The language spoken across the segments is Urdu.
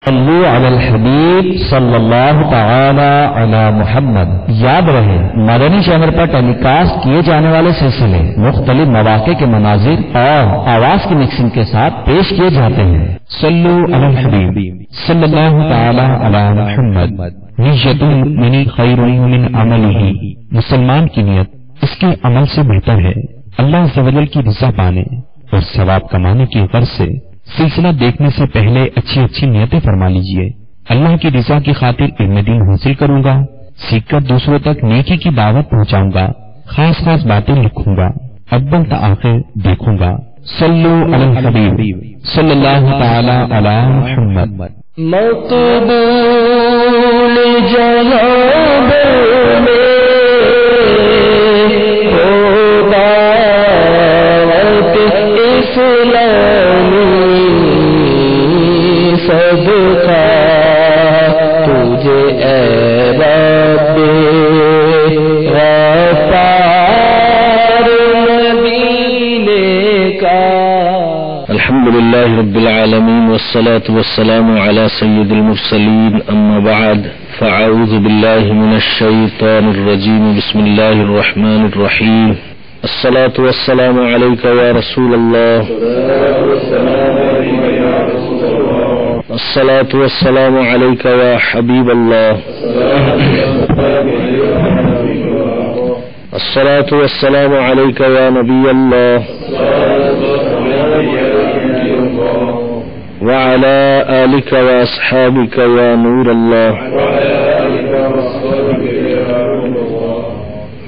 صلو علی الحبیب صلی اللہ تعالی علی محمد۔ یاد رہے مدنی چینل پر ٹیلی کاسٹ کیے جانے والے سلسلے مختلف مواقع کے مناظر اور آواز کی مکسنگ کے ساتھ پیش کیے جاتے ہیں۔ صلو علی الحبیب صلی اللہ تعالی علی محمد۔ نیت المؤمن خیر من عملہ، مسلمان کی نیت اس کے عمل سے بہتر ہے۔ اللہ عز و جل کی رضا پانے اور ثواب کمانے کی غرض سے سلسلہ دیکھنے سے پہلے اچھی اچھی نیتیں فرما لیجئے۔ اللہ کی رضا کی خاطر علم دین حاصل کروں گا، سیکھ کر دوسروں تک نیکی کی دعوت پہنچاؤں گا، خاص خاص باتیں لکھوں گا، اول تا آخر دیکھوں گا۔ صلو علی الحبیب صلی اللہ تعالی علی محمد۔ مقبول جواب میں ہوگا اسلامی صدقہ تجھے اے رب غفار مدینے کا۔ الحمدللہ رب العالمین والصلاة والسلام على سید المرسلین، اما بعد فاعوذ باللہ من الشیطان الرجیم، بسم اللہ الرحمن الرحیم۔ الصلاة والسلام علیک یا رسول اللہ، الصلاة والسلام علیک یا حبیب اللہ، الصلاة والسلام علیک یا نبی اللہ، وعلى آلك وأصحابك يا نور الله،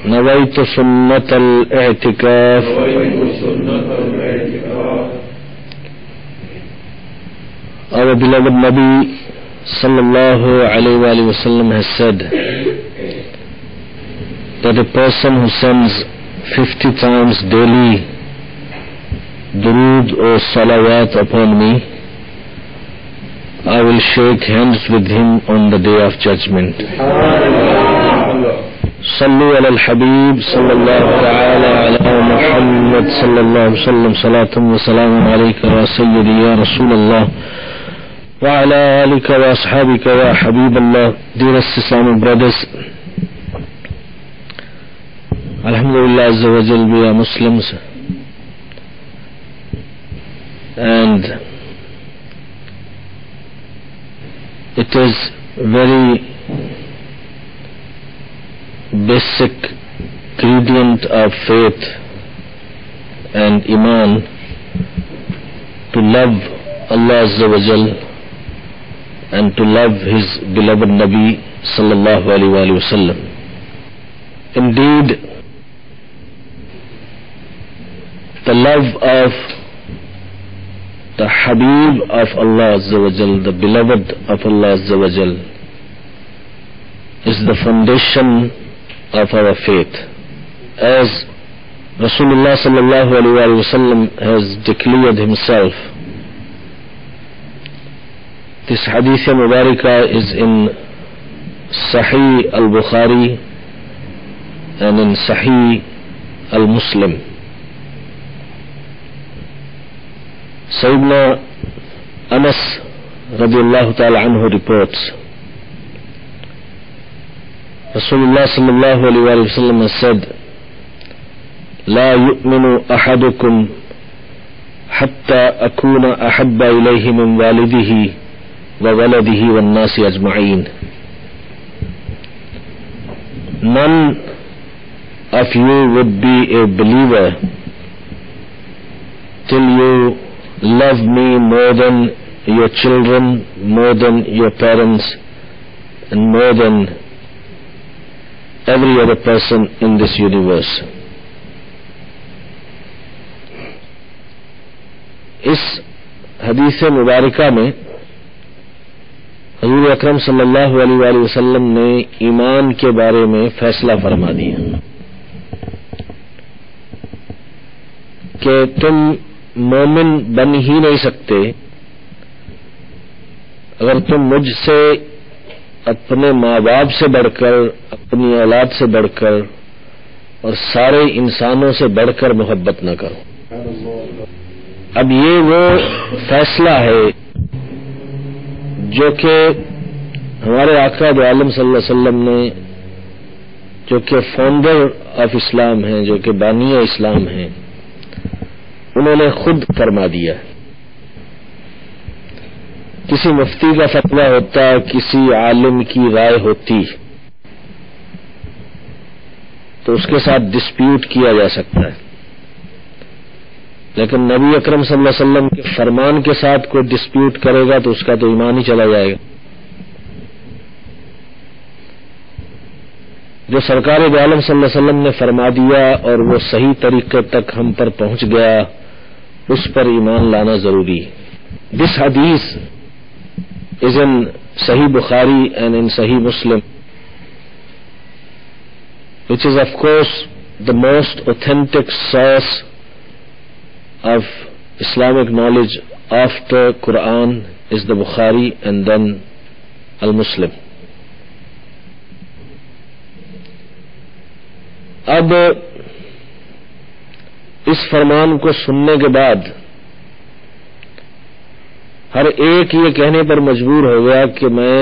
نويت سنة الاعتكاف، Our beloved Nabi sallallahu alayhi wa sallam has said that a person who sends 50 times daily durood or salawat upon me, I will shake hands with him on the day of judgment. Sallu ala al-Habib sallallahu ta'ala ala Muhammad sallallahu alayhi wa sallam, salatun wa salamun alayka wa sayyidi ya Rasulallah, wa ala alika wa ashabika wa Habiballah. Dearest Islamic brothers, Alhamdulillah Azza wa Jal, we are Muslims, and it is very basic ingredient of faith and Iman to love Allah Azza wa Jal and to love His beloved Nabi sallallahu alaihi wa sallam. Indeed, the love of the Habib of Allah Azza wa Jal, the beloved of Allah Azza wa Jal, is the foundation of our faith. As Rasulullah sallallahu alaihi wa sallam has declared himself, this hadith mubarakah is in Sahih al-Bukhari and in Sahih al-Muslim. Sayyidina Anas radiyallahu ta'ala anhu reports, Rasulullah sallallahu alayhi wa sallam has said, لا يؤمن أحدكم حتى أكون أحب إليه من والده وولده والناس أجمعين. None of you would be a believer till you love me more than your children, more than your parents, and more than every other person in this universe. اس حدیث مبارکہ میں حضور اکرم صلی اللہ علیہ وآلہ وسلم نے ایمان کے بارے میں فیصلہ فرما دیا کہ تم مومن بن ہی نہیں سکتے اگر تم مجھ سے اپنے ماں باپ سے بڑھ کر، اپنی اولاد سے بڑھ کر اور سارے انسانوں سے بڑھ کر محبت نہ کرو۔ اب یہ وہ فیصلہ ہے جو کہ ہمارے آقا دو عالم صلی اللہ علیہ وسلم نے، جو کہ فاؤنڈر آف اسلام ہیں، جو کہ بانی اسلام ہیں، انہوں نے خود فرما دیا. کسی مفتی کا فتویٰ ہوتا، کسی عالم کی رائے ہوتی تو اس کے ساتھ ڈسپیوٹ کیا جا سکتا ہے، لیکن نبی اکرم صلی اللہ علیہ وسلم کے فرمان کے ساتھ کوئی ڈسپیوٹ کرے گا تو اس کا تو ایمان ہی چلا جائے گا. جو سرکار دو عالم صلی اللہ علیہ وسلم نے فرما دیا اور وہ صحیح طریقے تک ہم پر پہنچ گیا، اس پر ایمان لانا ضروری ہے. دس حدیث is in Sahih Bukhari and in Sahih Muslim, which is of course the most authentic source of Islamic knowledge after Quran is the Bukhari and then Al-Muslim. اب اس فرمان کو سننے کے بعد ہر ایک یہ کہنے پر مجبور ہو گیا کہ میں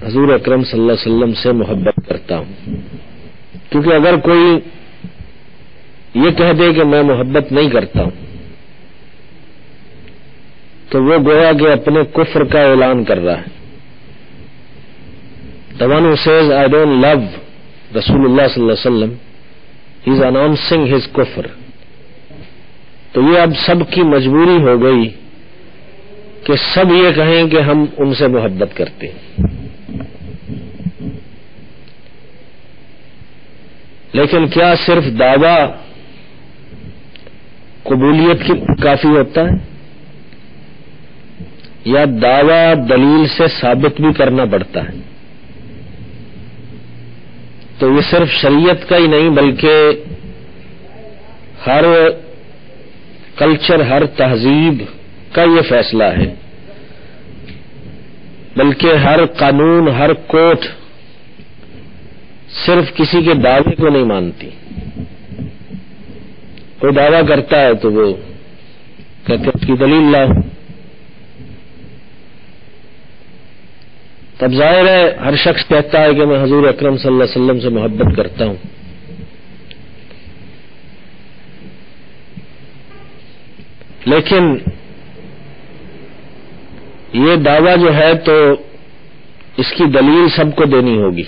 حضور اکرم صلی اللہ علیہ وسلم سے محبت کرتا ہوں، کیونکہ اگر کوئی یہ کہہ دے کہ میں محبت نہیں کرتا ہوں تو وہ گویا کہ اپنے کفر کا اعلان کر رہا ہے. The one who says I don't love Rasulullah صلی اللہ علیہ وسلم, he is announcing his kufr. تو یہ اب سب کی مجبوری ہو گئی کہ سب یہ کہیں کہ ہم ان سے محبت کرتے ہیں. لیکن کیا صرف دعویٰ قبولیت کی کافی ہوتا ہے یا دعویٰ دلیل سے ثابت بھی کرنا پڑتا ہے؟ تو یہ صرف شریعت کا ہی نہیں بلکہ ہر کلچر، ہر تہذیب کا یہ فیصلہ ہے، بلکہ ہر قانون، ہر کورٹ صرف کسی کے دعوے کو نہیں مانتی. کوئی دعویٰ کرتا ہے تو وہ کہتے اس کی دلیل لاؤ. تب ظاہر ہے ہر شخص کہتا ہے کہ میں حضور اکرم صلی اللہ علیہ وسلم سے محبت کرتا ہوں. لیکن یہ دعویٰ جو ہے تو اس کی دلیل سب کو دینی ہوگی.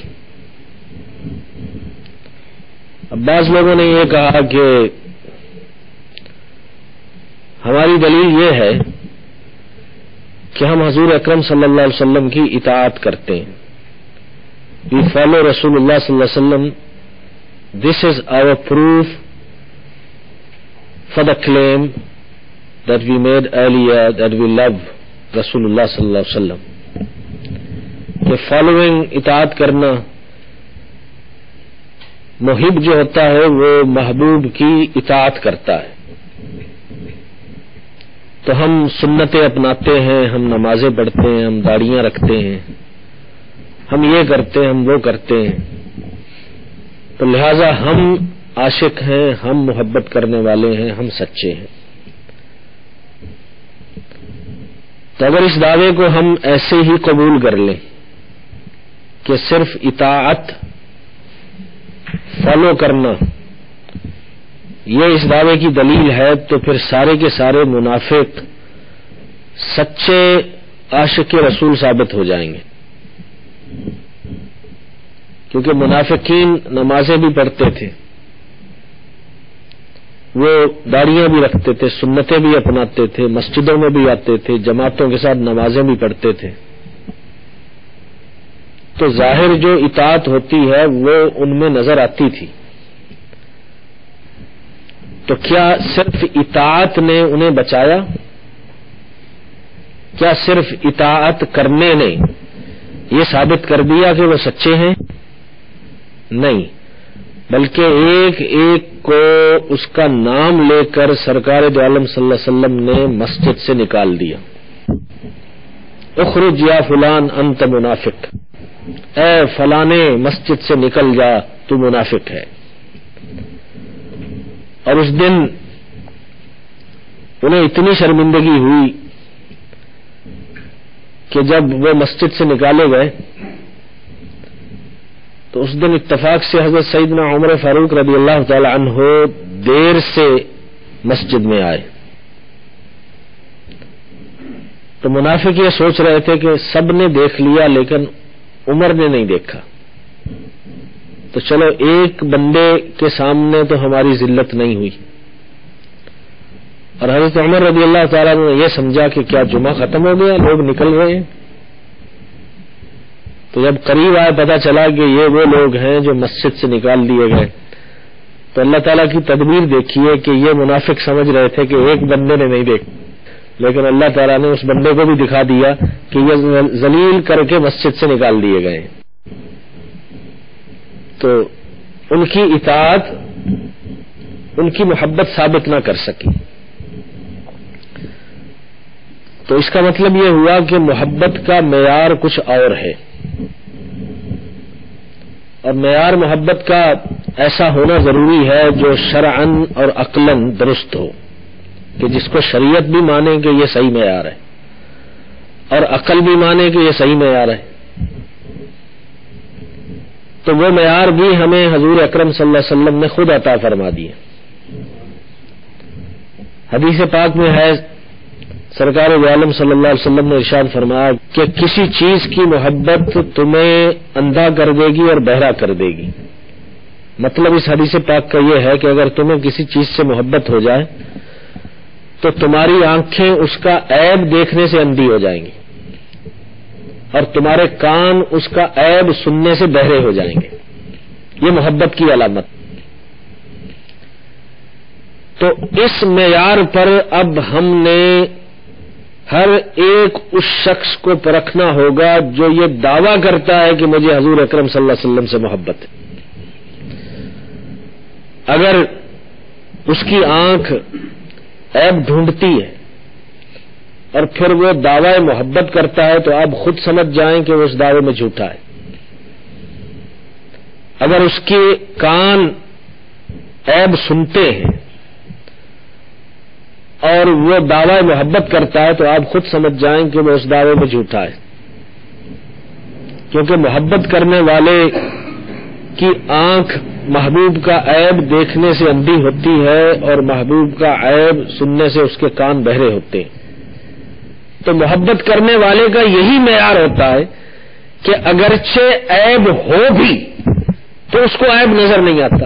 اب بعض لوگوں نے یہ کہا کہ ہماری دلیل یہ ہے کہ ہم حضور اکرم صلی اللہ علیہ وسلم کی اطاعت کرتے ہیں. We follow رسول اللہ صلی اللہ علیہ وسلم. This is our proof for the claim that we made earlier that we love رسول اللہ صلی اللہ علیہ وسلم. کہ فالوئنگ، اطاعت کرنا، محب جو ہوتا ہے وہ محبوب کی اطاعت کرتا ہے. تو ہم سنتیں اپناتے ہیں، ہم نمازیں پڑھتے ہیں، ہم داڑیاں رکھتے ہیں، ہم یہ کرتے ہیں، ہم وہ کرتے ہیں. تو لہذا ہم عاشق ہیں، ہم محبت کرنے والے ہیں، ہم سچے ہیں. تو اگر اس دعوے کو ہم ایسے ہی قبول کر لیں کہ صرف اطاعت، فالو کرنا یہ اس دعوے کی دلیل ہے، تو پھر سارے کے سارے منافق سچے عاشق رسول ثابت ہو جائیں گے. کیونکہ منافقین نمازیں بھی پڑھتے تھے، وہ داڑیاں بھی رکھتے تھے، سنتیں بھی اپناتے تھے، مسجدوں میں بھی آتے تھے، جماعتوں کے ساتھ نمازیں بھی پڑھتے تھے. تو ظاہر جو اطاعت ہوتی ہے وہ ان میں نظر آتی تھی. تو کیا صرف اطاعت نے انہیں بچایا؟ کیا صرف اطاعت کرنے نے یہ ثابت کر دیا کہ وہ سچے ہیں؟ نہیں، بلکہ ایک ایک کو اس کا نام لے کر سرکار دو عالم صلی اللہ علیہ وسلم نے مسجد سے نکال دیا. اخرج یا فلان انت منافق، اے فلانے مسجد سے نکل جا، تو منافق ہے. اور اس دن انہیں اتنی شرمندگی ہوئی کہ جب وہ مسجد سے نکالے گئے تو اس دن اتفاق سے حضرت سیدنا عمر فاروق رضی اللہ تعالی عنہ دیر سے مسجد میں آئے. تو منافق یہ سوچ رہے تھے کہ سب نے دیکھ لیا لیکن عمر نے نہیں دیکھا، تو چلو ایک بندے کے سامنے تو ہماری ذلت نہیں ہوئی. اور حضرت عمر رضی اللہ تعالیٰ نے یہ سمجھا کہ کیا جمعہ ختم ہو گیا، لوگ نکل رہے ہیں. تو جب قریب آئے پتہ چلا کہ یہ وہ لوگ ہیں جو مسجد سے نکال دیے گئے، تو اللہ تعالیٰ کی تدبیر دیکھیے کہ یہ منافق سمجھ رہے تھے کہ ایک بندے نے نہیں دیکھا، لیکن اللہ تعالیٰ نے اس بندے کو بھی دکھا دیا کہ یہ ذلیل کر کے مسجد سے نکال دیے گئے. تو ان کی اطاعت ان کی محبت ثابت نہ کر سکی. تو اس کا مطلب یہ ہوا کہ محبت کا معیار کچھ اور ہے، اور معیار محبت کا ایسا ہونا ضروری ہے جو شرعاً اور عقلاً درست ہو، کہ جس کو شریعت بھی مانے کہ یہ صحیح معیار ہے اور عقل بھی مانے کہ یہ صحیح معیار ہے. تو وہ معیار بھی ہمیں حضور اکرم صلی اللہ علیہ وسلم نے خود عطا فرما دیے. حدیث پاک میں ہے سرکار عالم صلی اللہ علیہ وسلم نے ارشاد فرمایا کہ کسی چیز کی محبت تمہیں اندھا کر دے گی اور بہرا کر دے گی. مطلب اس حدیث پاک کا یہ ہے کہ اگر تمہیں کسی چیز سے محبت ہو جائے تو تمہاری آنکھیں اس کا عیب دیکھنے سے اندھی ہو جائیں گی اور تمہارے کان اس کا عیب سننے سے بہرے ہو جائیں گے. یہ محبت کی علامت. تو اس معیار پر اب ہم نے ہر ایک اس شخص کو پرکھنا ہوگا جو یہ دعویٰ کرتا ہے کہ مجھے حضور اکرم صلی اللہ علیہ وسلم سے محبت ہے. اگر اس کی آنکھ عیب ڈھونڈتی ہے اور پھر وہ دعوی محبت کرتا ہے تو آپ خود سمجھ جائیں کہ وہ اس دعوے میں جھوٹا ہے. اگر اس کے کان عیب سنتے ہیں اور وہ دعوی محبت کرتا ہے تو آپ خود سمجھ جائیں کہ وہ اس دعوے میں جھوٹا ہے. کیونکہ محبت کرنے والے کی آنکھ محبوب کا عیب دیکھنے سے اندھی ہوتی ہے اور محبوب کا عیب سننے سے اس کے کان بہرے ہوتے ہیں. تو محبت کرنے والے کا یہی معیار ہوتا ہے کہ اگرچہ عیب ہو بھی تو اس کو عیب نظر نہیں آتا.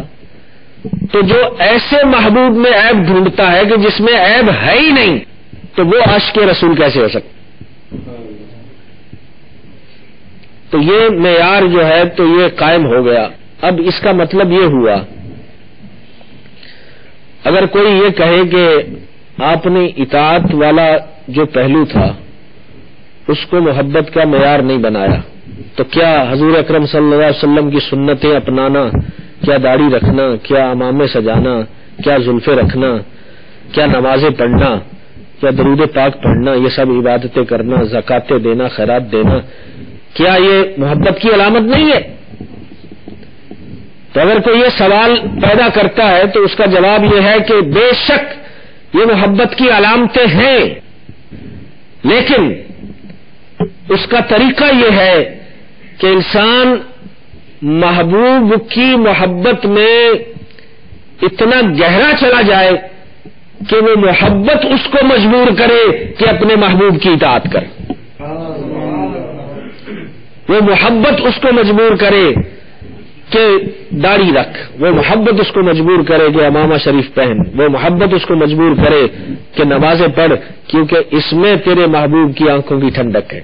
تو جو ایسے محبوب میں عیب ڈھونڈتا ہے کہ جس میں عیب ہے ہی نہیں تو وہ عاشق رسول کیسے ہو سکتا؟ تو یہ معیار جو ہے تو یہ قائم ہو گیا. اب اس کا مطلب یہ ہوا اگر کوئی یہ کہے کہ آپ نے اطاعت والا جو پہلو تھا اس کو محبت کا معیار نہیں بنایا تو کیا حضور اکرم صلی اللہ علیہ وسلم کی سنتیں اپنانا، کیا داڑھی رکھنا، کیا امامے سجانا، کیا زلفیں رکھنا، کیا نمازیں پڑھنا، کیا درود پاک پڑھنا، یہ سب عبادتیں کرنا، زکاتیں دینا، خیرات دینا، کیا یہ محبت کی علامت نہیں ہے؟ تو اگر کوئی یہ سوال پیدا کرتا ہے تو اس کا جواب یہ ہے کہ بے شک یہ محبت کی علامتیں ہیں، لیکن اس کا طریقہ یہ ہے کہ انسان محبوب کی محبت میں اتنا گہرا چلا جائے کہ وہ محبت اس کو مجبور کرے کہ اپنے محبوب کی اطاعت کرے. وہ محبت اس کو مجبور کرے کہ داڑھی رکھ، وہ محبت اس کو مجبور کرے کہ امامہ شریف پہن، وہ محبت اس کو مجبور کرے کہ نمازیں پڑھ، کیونکہ اس میں تیرے محبوب کی آنکھوں کی ٹھنڈک ہے.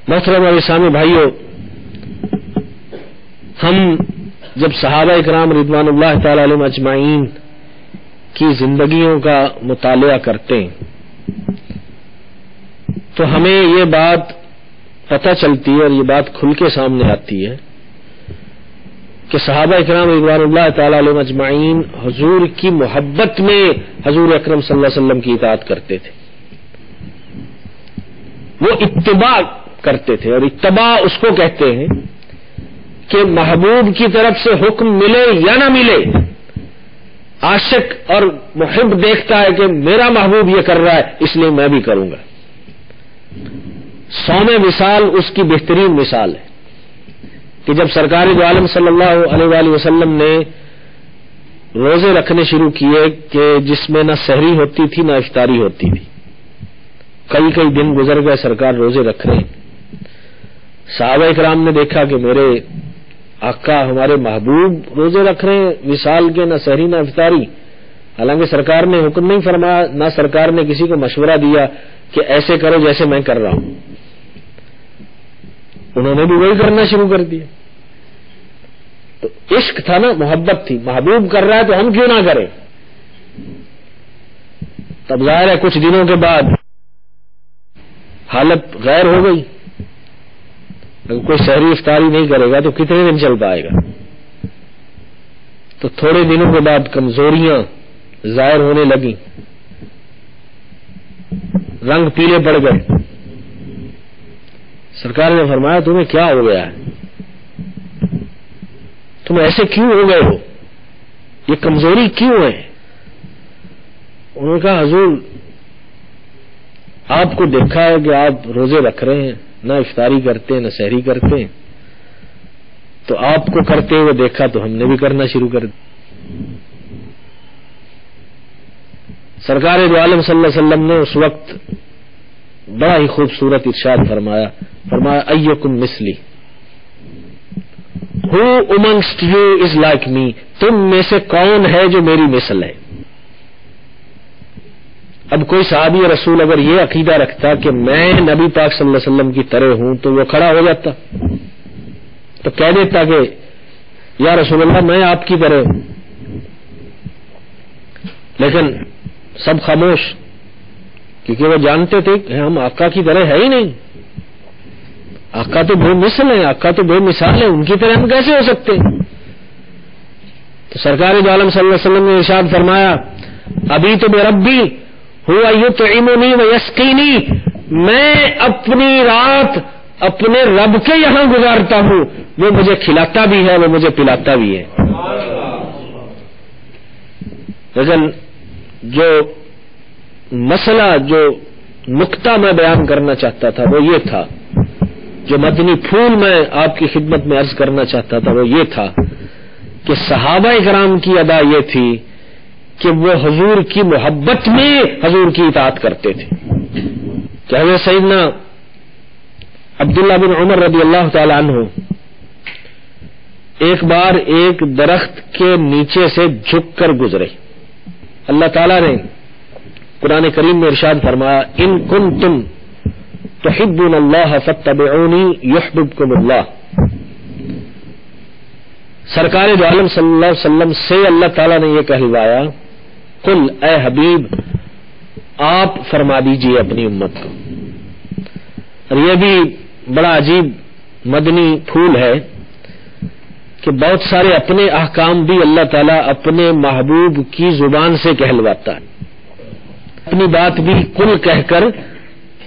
محترم اور اسلامی بھائیوں، ہم جب صحابہ اکرام رضوان اللہ تعالی علیہم اجمعین کی زندگیوں کا مطالعہ کرتے ہیں تو ہمیں یہ بات پتہ چلتی ہے اور یہ بات کھل کے سامنے آتی ہے کہ صحابہ اکرام رضوان اللہ تعالی علیہم اجمعین حضور کی محبت میں حضور اکرم صلی اللہ علیہ وسلم کی اطاعت کرتے تھے. وہ اتباع کرتے تھے، اور اتباع اس کو کہتے ہیں کہ محبوب کی طرف سے حکم ملے یا نہ ملے عاشق اور محب دیکھتا ہے کہ میرا محبوب یہ کر رہا ہے اس لیے میں بھی کروں گا. 100 وصال اس کی بہترین مثال ہے کہ جب سرکار دو عالم صلی اللہ علیہ وآلہ وسلم نے روزے رکھنے شروع کیے کہ جس میں نہ سحری ہوتی تھی نہ افطاری ہوتی تھی. کئی دن گزر گئے سرکار روزے رکھ رہے ہیں. صحابہ اکرام نے دیکھا کہ میرے آقا ہمارے محبوب روزے رکھ رہے ہیں وصال کے، نہ سحری نہ افطاری. حالانکہ سرکار نے حکم نہیں فرمایا، نہ سرکار نے کسی کو مشورہ دیا کہ ایسے کرو جیسے میں کر رہا ہوں. انہوں نے بھی وہی کرنا شروع کر دیا. تو عشق تھا نا، محبت تھی. محبوب کر رہا ہے تو ہم کیوں نہ کریں. تب ظاہر ہے کچھ دنوں کے بعد حالت غیر ہو گئی. اگر کوئی سحری افطاری نہیں کرے گا تو کتنے دن چل پائے گا. تو تھوڑے دنوں کے بعد کمزوریاں ظاہر ہونے لگیں، رنگ پیلے پڑ گئے. سرکار نے فرمایا تمہیں کیا ہو گیا ہے، تم ایسے کیوں ہو گئے ہو، یہ کمزوری کیوں ہے. انہوں نے کہا حضور آپ کو دیکھا ہے کہ آپ روزے رکھ رہے ہیں، نہ افطاری کرتے ہیں نہ سحری کرتے ہیں، تو آپ کو کرتے ہوئے دیکھا تو ہم نے بھی کرنا شروع کر دیا. سرکار دو عالم صلی اللہ علیہ وسلم نے اس وقت بڑا ہی خوبصورت ارشاد فرمایا ایکم مثلی، who amongst you is like me, تم میں سے کون ہے جو میری مثل ہے. اب کوئی صحابی رسول اگر یہ عقیدہ رکھتا کہ میں نبی پاک صلی اللہ علیہ وسلم کی طرح ہوں تو وہ کھڑا ہو جاتا تو کہہ دیتا کہ یا رسول اللہ میں آپ کی طرح ہوں. لیکن سب خاموش، کیونکہ وہ جانتے تھے کہ ہم آقا کی طرح ہے ہی نہیں. آقا تو بے مثل ہیں، آقا تو بے مثال ہے، ان کی طرح ہم کیسے ہو سکتے. تو سرکار دو عالم صلی اللہ علیہ وسلم نے ارشاد فرمایا ابھی تو بے ربی ہوا یطعمنی ویسقینی، میں اپنی رات اپنے رب کے یہاں گزارتا ہوں، وہ مجھے کھلاتا بھی ہے وہ مجھے پلاتا بھی ہے. لیکن جو مسئلہ جو نقطہ میں بیان کرنا چاہتا تھا وہ یہ تھا، جو مدنی پھول میں آپ کی خدمت میں عرض کرنا چاہتا تھا وہ یہ تھا کہ صحابہ کرام کی ادا یہ تھی کہ وہ حضور کی محبت میں حضور کی اطاعت کرتے تھے. کہ حضرت سیدنا عبداللہ بن عمر رضی اللہ تعالی عنہ ایک بار ایک درخت کے نیچے سے جھک کر گزرے. اللہ تعالیٰ نے قرآن کریم میں ارشاد فرمایا ان کنتم تحبون اللہ فاتبعونی یحببکم اللہ. سرکار دو عالم صلی اللہ علیہ وسلم سے اللہ تعالیٰ نے یہ کہلوایا قل اے حبیب آپ فرما دیجئے اپنی امت کو. اور یہ بھی بڑا عجیب مدنی پھول ہے کہ بہت سارے اپنے احکام بھی اللہ تعالیٰ اپنے محبوب کی زبان سے کہلواتا ہے. اپنی بات بھی کل کہہ کر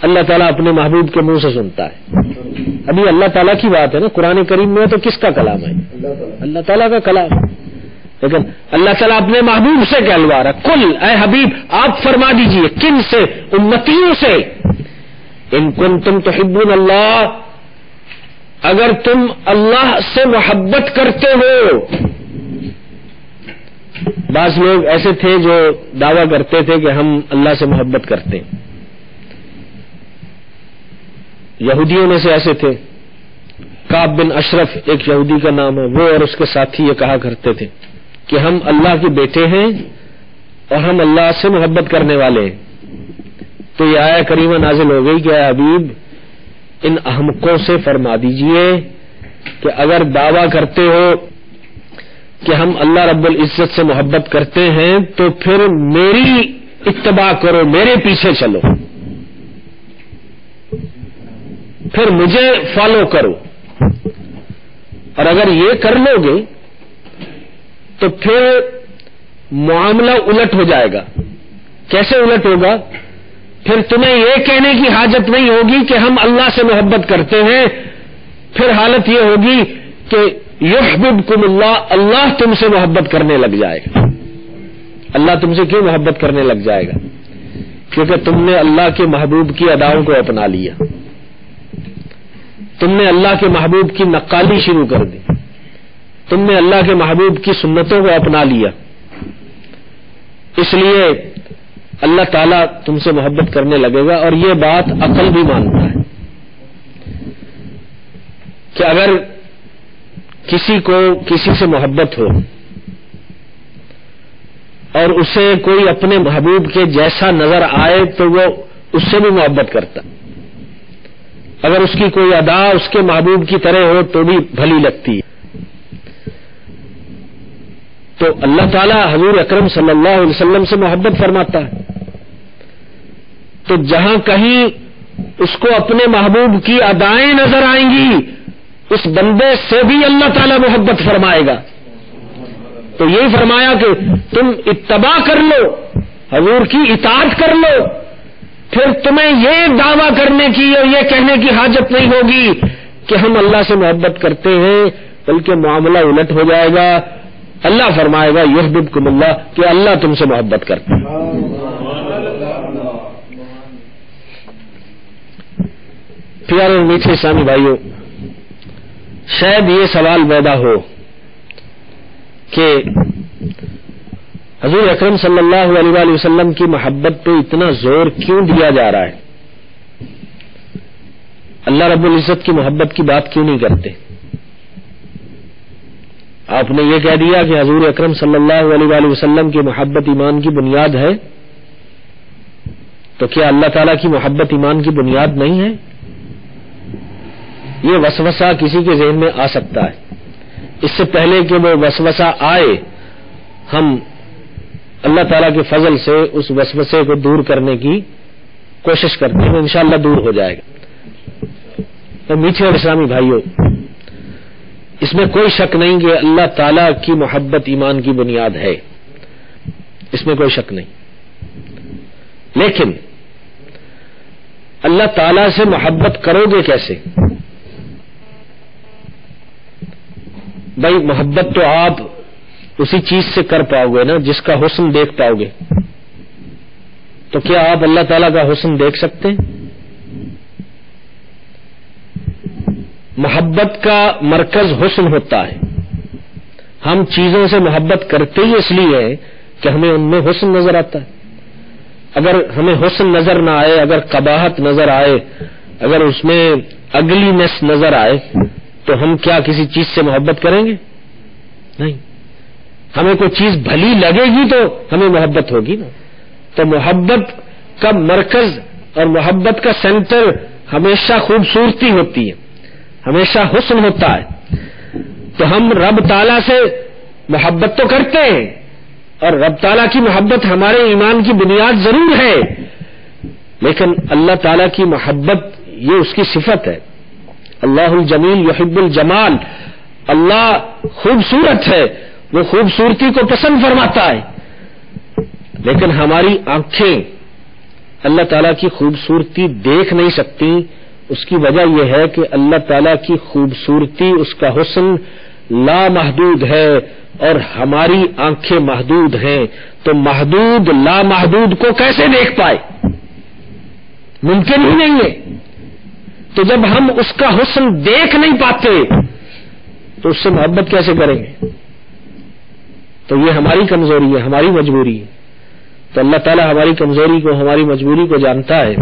اللہ تعالیٰ اپنے محبوب کے منہ سے سنتا ہے. ابھی اللہ تعالیٰ کی بات ہے نا، قرآن کریم میں تو کس کا کلام ہے؟ اللہ تعالیٰ کا کلام. لیکن اللہ تعالیٰ اپنے محبوب سے کہلوا رہا کل اے حبیب آپ فرما دیجئے. کن سے؟ امتیوں سے. ان کنتم تحبون اللہ، اگر تم اللہ سے محبت کرتے ہو. بعض لوگ ایسے تھے جو دعویٰ کرتے تھے کہ ہم اللہ سے محبت کرتے ہیں. یہودیوں میں سے ایسے تھے، کعب بن اشرف ایک یہودی کا نام ہے، وہ اور اس کے ساتھی یہ کہا کرتے تھے کہ ہم اللہ کے بیٹے ہیں اور ہم اللہ سے محبت کرنے والے ہیں. تو یہ آیہ کریمہ نازل ہو گئی کہ اے حبیب ان احمقوں سے فرما دیجئے کہ اگر دعویٰ کرتے ہو کہ ہم اللہ رب العزت سے محبت کرتے ہیں تو پھر میری اتباع کرو، میرے پیچھے چلو، پھر مجھے فالو کرو. اور اگر یہ کر لو گے تو پھر معاملہ الٹ ہو جائے گا. کیسے الٹ ہوگا؟ پھر تمہیں یہ کہنے کی حاجت نہیں ہوگی کہ ہم اللہ سے محبت کرتے ہیں، پھر حالت یہ ہوگی کہ یحببکم اللہ، اللہ تم سے محبت کرنے لگ جائے گا. اللہ تم سے کیوں محبت کرنے لگ جائے گا؟ کیونکہ تم نے اللہ کے محبوب کی اداؤں کو اپنا لیا، تم نے اللہ کے محبوب کی نقالی شروع کر دی، تم نے اللہ کے محبوب کی سنتوں کو اپنا لیا، اس لیے اللہ تعالیٰ تم سے محبت کرنے لگے گا۔ اور یہ بات عقل بھی مانتا ہے کہ اگر کسی کو کسی سے محبت ہو اور اسے کوئی اپنے محبوب کے جیسا نظر آئے تو وہ اس سے بھی محبت کرتا، اگر اس کی کوئی ادا اس کے محبوب کی طرح ہو تو بھی بھلی لگتی ہے۔ تو اللہ تعالیٰ حضور اکرم صلی اللہ علیہ وسلم سے محبت فرماتا ہے، تو جہاں کہیں اس کو اپنے محبوب کی ادائیں نظر آئیں گی اس بندے سے بھی اللہ تعالیٰ محبت فرمائے گا۔ تو یہی فرمایا کہ تم اتباع کر لو، حضور کی اطاعت کر لو، پھر تمہیں یہ دعویٰ کرنے کی اور یہ کہنے کی حاجت نہیں ہوگی کہ ہم اللہ سے محبت کرتے ہیں، بلکہ معاملہ الٹ ہو جائے گا۔ اللہ فرمائے گا یحببکم اللہ، کہ اللہ تم سے محبت کرتا ہے۔ پیارے اور میٹھے اسلامی بھائیوں، شاید یہ سوال پیدا ہو کہ حضور اکرم صلی اللہ علیہ وآلہ وسلم کی محبت پہ اتنا زور کیوں دیا جا رہا ہے؟ اللہ رب العزت کی محبت کی بات کیوں نہیں کرتے؟ آپ نے یہ کہہ دیا کہ حضور اکرم صلی اللہ علیہ وآلہ وسلم کی محبت ایمان کی بنیاد ہے، تو کیا اللہ تعالیٰ کی محبت ایمان کی بنیاد نہیں ہے؟ یہ وسوسہ کسی کے ذہن میں آ سکتا ہے۔ اس سے پہلے کہ وہ وسوسہ آئے، ہم اللہ تعالیٰ کے فضل سے اس وسوسے کو دور کرنے کی کوشش کرتے ہیں، انشاءاللہ دور ہو جائے گا۔ تو میٹھے اور اسلامی بھائیوں، اس میں کوئی شک نہیں کہ اللہ تعالیٰ کی محبت ایمان کی بنیاد ہے، اس میں کوئی شک نہیں، لیکن اللہ تعالیٰ سے محبت کرو گے کیسے؟ بھائی محبت تو آپ اسی چیز سے کر پاؤ گے نا جس کا حسن دیکھ پاؤ گے، تو کیا آپ اللہ تعالیٰ کا حسن دیکھ سکتے ہیں؟ محبت کا مرکز حسن ہوتا ہے، ہم چیزوں سے محبت کرتے ہی اس لیے ہے کہ ہمیں ان میں حسن نظر آتا ہے۔ اگر ہمیں حسن نظر نہ آئے، اگر قباحت نظر آئے، اگر اس میں اگلینس نظر آئے، تو ہم کیا کسی چیز سے محبت کریں گے؟ نہیں۔ ہمیں کوئی چیز بھلی لگے گی تو ہمیں محبت ہوگی نا۔ تو محبت کا مرکز اور محبت کا سینٹر ہمیشہ خوبصورتی ہوتی ہے، ہمیشہ حسن ہوتا ہے۔ تو ہم رب تعالیٰ سے محبت تو کرتے ہیں، اور رب تعالیٰ کی محبت ہمارے ایمان کی بنیاد ضرور ہے، لیکن اللہ تعالیٰ کی محبت یہ اس کی صفت ہے۔ اللہ الجمیل یحب الجمال، اللہ خوبصورت ہے، وہ خوبصورتی کو پسند فرماتا ہے، لیکن ہماری آنکھیں اللہ تعالیٰ کی خوبصورتی دیکھ نہیں سکتی۔ اس کی وجہ یہ ہے کہ اللہ تعالیٰ کی خوبصورتی، اس کا حسن لامحدود ہے اور ہماری آنکھیں محدود ہیں، تو محدود لامحدود کو کیسے دیکھ پائے؟ ممکن ہی نہیں ہے۔ تو جب ہم اس کا حسن دیکھ نہیں پاتے تو اس سے محبت کیسے کریں گے؟ تو یہ ہماری کمزوری ہے، ہماری مجبوری ہے۔ تو اللہ تعالیٰ ہماری کمزوری کو، ہماری مجبوری کو جانتا ہے،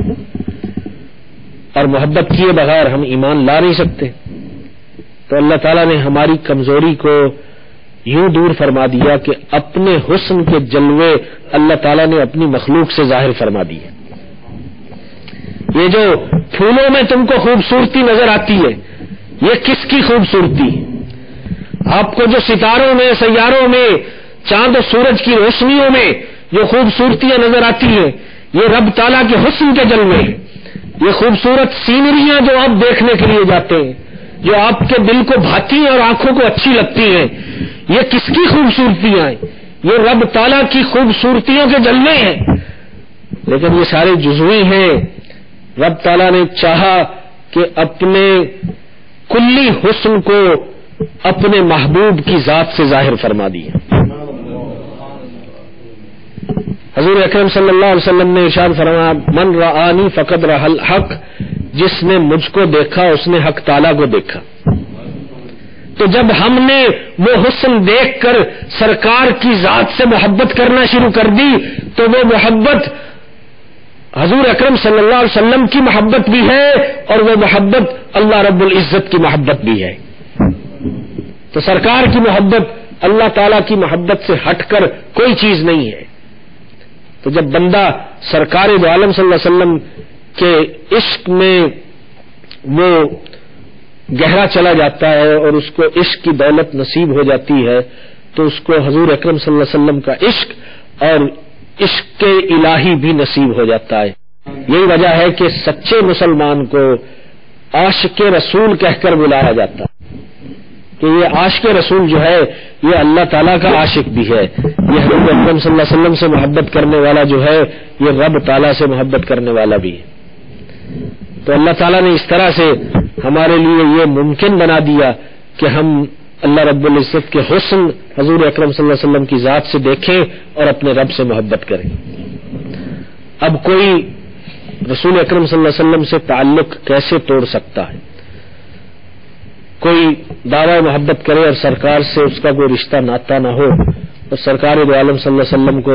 اور محبت کیے بغیر ہم ایمان لا نہیں سکتے۔ تو اللہ تعالیٰ نے ہماری کمزوری کو یوں دور فرما دیا کہ اپنے حسن کے جلوے اللہ تعالیٰ نے اپنی مخلوق سے ظاہر فرما دیے۔ یہ جو پھولوں میں تم کو خوبصورتی نظر آتی ہے، یہ کس کی خوبصورتی ہے؟ آپ کو جو ستاروں میں، سیاروں میں، چاند و سورج کی روشنیوں میں جو خوبصورتیاں نظر آتی ہیں، یہ رب تعالیٰ کے حسن کے جلوے ہیں۔ یہ خوبصورت سینریاں جو آپ دیکھنے کے لیے جاتے ہیں، جو آپ کے دل کو بھاتی ہیں اور آنکھوں کو اچھی لگتی ہیں، یہ کس کی خوبصورتیاں ہیں؟ یہ رب تعالیٰ کی خوبصورتیوں کے جلوے ہیں، لیکن یہ سارے جزوی ہیں۔ رب تعالیٰ نے چاہا کہ اپنے کلی حسن کو اپنے محبوب کی ذات سے ظاہر فرما دیا۔ حضور اکرم صلی اللہ علیہ وسلم نے ارشاد فرمایا من رآنی فقد رأى الحق، جس نے مجھ کو دیکھا اس نے حق تعالیٰ کو دیکھا۔ تو جب ہم نے وہ حسن دیکھ کر سرکار کی ذات سے محبت کرنا شروع کر دی تو وہ محبت حضور اکرم صلی اللہ علیہ وسلم کی محبت بھی ہے اور وہ محبت اللہ رب العزت کی محبت بھی ہے۔ تو سرکار کی محبت اللہ تعالیٰ کی محبت سے ہٹ کر کوئی چیز نہیں ہے۔ تو جب بندہ سرکار دو عالم صلی اللہ علیہ وسلم کے عشق میں وہ گہرا چلا جاتا ہے اور اس کو عشق کی دولت نصیب ہو جاتی ہے تو اس کو حضور اکرم صلی اللہ علیہ وسلم کا عشق اور عشق الہی بھی نصیب ہو جاتا ہے۔ یہی وجہ ہے کہ سچے مسلمان کو عاشق رسول کہہ کر بلایا جاتا ہے کہ یہ عاشق رسول جو ہے یہ اللہ تعالیٰ کا عاشق بھی ہے، یہ حضور اکرم صلی اللہ علیہ وسلم سے محبت کرنے والا جو ہے یہ رب تعالیٰ سے محبت کرنے والا بھی ہے۔ تو اللہ تعالیٰ نے اس طرح سے ہمارے لیے یہ ممکن بنا دیا کہ ہم اللہ رب العزت کے حسن حضور اکرم صلی اللہ علیہ وسلم کی ذات سے دیکھیں اور اپنے رب سے محبت کریں۔ اب کوئی رسول اکرم صلی اللہ علیہ وسلم سے تعلق کیسے توڑ سکتا ہے؟ کوئی دعوی محبت کرے اور سرکار سے اس کا کوئی رشتہ ناتا نہ ہو اور سرکار دو عالم صلی اللہ علیہ وسلم کو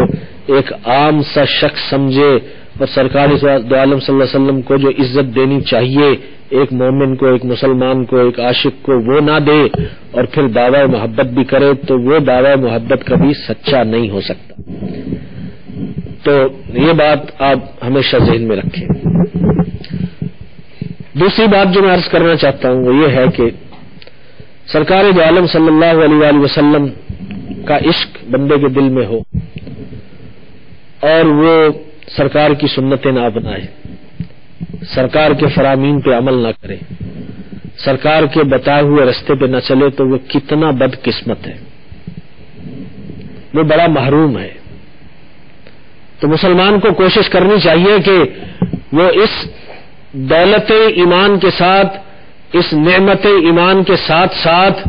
ایک عام سا شخص سمجھے اور سرکار دو عالم صلی اللہ علیہ وسلم کو جو عزت دینی چاہیے ایک مومن کو، ایک مسلمان کو، ایک عاشق کو وہ نہ دے اور پھر دعوی محبت بھی کرے تو وہ دعوی محبت کبھی سچا نہیں ہو سکتا۔ تو یہ بات آپ ہمیشہ ذہن میں رکھیں۔ دوسری بات جو میں عرض کرنا چاہتا ہوں وہ یہ ہے کہ سرکار دو عالم صلی اللہ علیہ وآلہ وسلم کا عشق بندے کے دل میں ہو اور وہ سرکار کی سنتیں نہ اپنائے، سرکار کے فرامین پہ عمل نہ کرے، سرکار کے بتائے ہوئے رستے پہ نہ چلے تو وہ کتنا بد قسمت ہے، وہ بڑا محروم ہے۔ تو مسلمان کو کوشش کرنی چاہیے کہ وہ اس دولت ایمان کے ساتھ، اس نعمت ایمان کے ساتھ ساتھ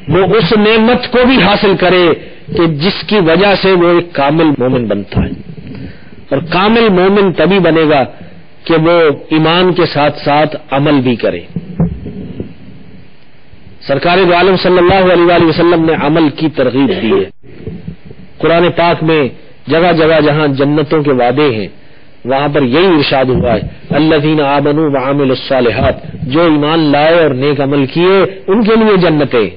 وہ اس نعمت کو بھی حاصل کرے کہ جس کی وجہ سے وہ ایک کامل مومن بنتا ہے، اور کامل مومن تبھی بنے گا کہ وہ ایمان کے ساتھ ساتھ عمل بھی کرے۔ سرکار دو عالم صلی اللہ علیہ وآلہ وسلم نے عمل کی ترغیب دی ہے۔ قرآن پاک میں جگہ جگہ جہاں جنتوں کے وعدے ہیں وہاں پر یہی ارشاد ہوا ہے الذین آمنوا وعملوا الصالحات، جو ایمان لائے اور نیک عمل کیے ان کے لیے جنتیں۔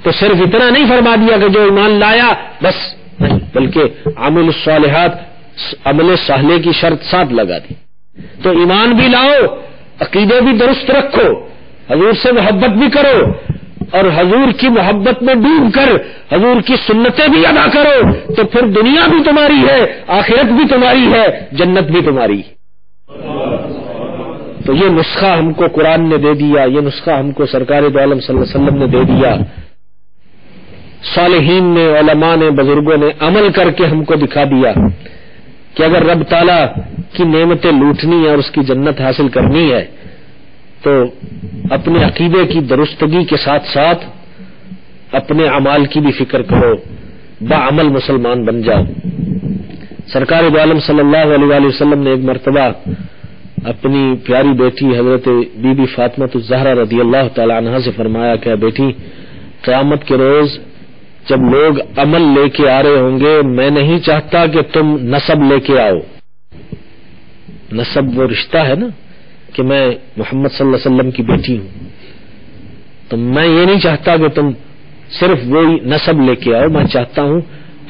تو صرف اتنا نہیں فرما دیا کہ جو ایمان لایا بس نہیں، بلکہ عمل الصالحات، عمل صالح کی شرط ساتھ لگا دی۔ تو ایمان بھی لاؤ، عقیدے بھی درست رکھو، حضور سے محبت بھی کرو اور حضور کی محبت میں ڈوب کر حضور کی سنتیں بھی ادا کرو تو پھر دنیا بھی تمہاری ہے، آخرت بھی تمہاری ہے، جنت بھی تمہاری ہے۔ تو یہ نسخہ ہم کو قرآن نے دے دیا، یہ نسخہ ہم کو سرکار دو عالم صلی اللہ علیہ وسلم نے دے دیا، صالحین نے، علماء نے، بزرگوں نے عمل کر کے ہم کو دکھا دیا کہ اگر رب تعالیٰ کی نعمتیں لوٹنی ہے اور اس کی جنت حاصل کرنی ہے تو اپنے عقیدے کی درستگی کے ساتھ ساتھ اپنے اعمال کی بھی فکر کرو، باعمل مسلمان بن جاؤ۔ سرکار دو عالم صلی اللہ علیہ وآلہ وسلم نے ایک مرتبہ اپنی پیاری بیٹی حضرت بی بی فاطمہ الزہرا رضی اللہ تعالی عنہا سے فرمایا کہ بیٹی، قیامت کے روز جب لوگ عمل لے کے آ رہے ہوں گے میں نہیں چاہتا کہ تم نسب لے کے آؤ۔ نسب وہ رشتہ ہے نا کہ میں محمد صلی اللہ علیہ وسلم کی بیٹی ہوں، تو میں یہ نہیں چاہتا کہ تم صرف وہی نسب لے کے آؤ، میں چاہتا ہوں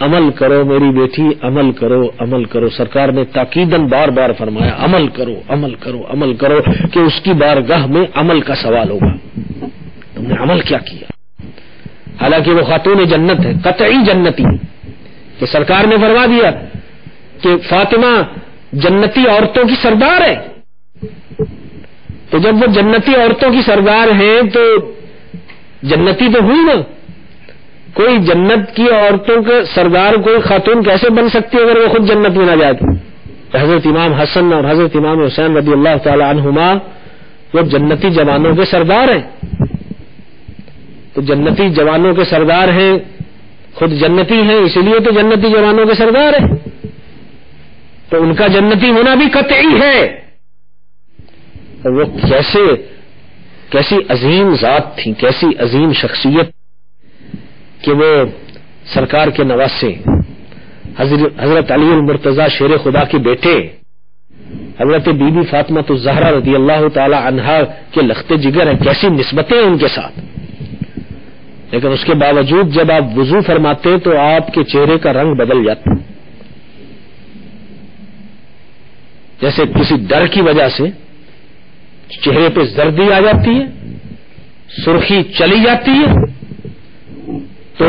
عمل کرو میری بیٹی، عمل کرو، عمل کرو۔ سرکار نے تاکیداً بار بار فرمایا عمل کرو، عمل کرو، عمل کرو، کہ اس کی بارگاہ میں عمل کا سوال ہوگا، تم نے عمل کیا کیا؟ حالانکہ وہ خاتون جنت ہے، قطعی جنتی، کہ سرکار نے فرما دیا کہ فاطمہ جنتی عورتوں کی سردار ہے۔ تو جب وہ جنتی عورتوں کی سردار ہیں تو جنتی تو ہوئی نا، کوئی جنت کی عورتوں کے سردار کوئی خاتون کیسے بن سکتی ہے اگر وہ خود جنت میں نہ جائے تو؟ حضرت امام حسن اور حضرت امام حسین رضی اللہ تعالی عنہما وہ جنتی جوانوں کے سردار ہیں۔ تو جنتی جوانوں کے سردار ہیں، خود جنتی ہیں، اسی لیے تو جنتی جوانوں کے سردار ہیں۔ تو ان کا جنتی ہونا بھی قطعی ہے. اور وہ کیسی عظیم ذات تھی، کیسی عظیم شخصیت کہ وہ سرکار کے نواسے حضرت علی المرتضی شیر خدا کے بیٹے حضرت بی بی فاطمہ الزہرا رضی اللہ تعالی عنہا کے لخت جگر ہیں، کیسی نسبتیں ان کے ساتھ. لیکن اس کے باوجود جب آپ وضو فرماتے تو آپ کے چہرے کا رنگ بدل جاتا، جیسے کسی ڈر کی وجہ سے چہرے پہ زردی آ جاتی ہے، سرخی چلی جاتی ہے. تو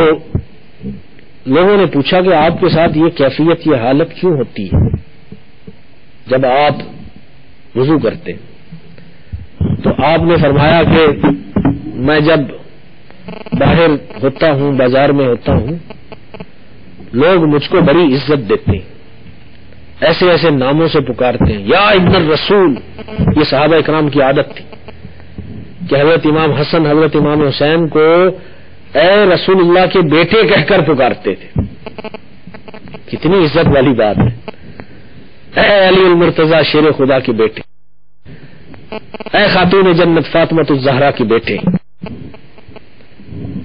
لوگوں نے پوچھا کہ آپ کے ساتھ یہ کیفیت، یہ حالت کیوں ہوتی ہے جب آپ وضو کرتے؟ تو آپ نے فرمایا کہ میں جب باہر ہوتا ہوں، بازار میں ہوتا ہوں، لوگ مجھ کو بڑی عزت دیتے ہیں، ایسے ایسے ناموں سے پکارتے ہیں، یا ابن الرسول. یہ صحابہ اکرام کی عادت تھی کہ حضرت امام حسن، حضرت امام حسین کو اے رسول اللہ کے بیٹے کہہ کر پکارتے تھے. کتنی عزت والی بات ہے. اے علی المرتضی شیر خدا کے بیٹے، اے خاتون جنت فاطمہ الزہرا کے بیٹے.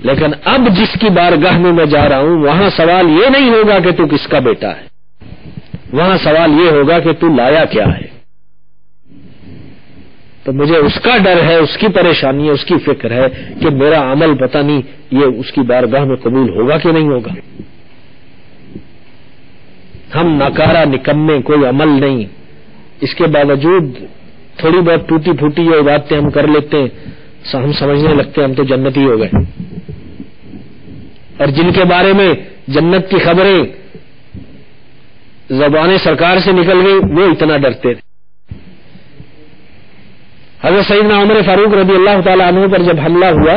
لیکن اب جس کی بارگاہ میں میں جا رہا ہوں وہاں سوال یہ نہیں ہوگا کہ تو کس کا بیٹا ہے، وہاں سوال یہ ہوگا کہ تو لایا کیا ہے. تو مجھے اس کا ڈر ہے، اس کی پریشانی ہے، اس کی فکر ہے کہ میرا عمل پتہ نہیں یہ اس کی بارگاہ میں قبول ہوگا کہ نہیں ہوگا. ہم ناکارہ نکمے، کوئی عمل نہیں، اس کے باوجود تھوڑی بہت ٹوٹی پھوٹی یہ باتیں ہم کر لیتے ہیں، ہم سمجھنے لگتے ہیں ہم تو جنتی ہو گئے. اور جن کے بارے میں جنت کی خبریں زبان سرکار سے نکل گئی وہ اتنا ڈرتے تھے. حضرت سیدنا عمر فاروق رضی اللہ تعالی عنہ پر جب حملہ ہوا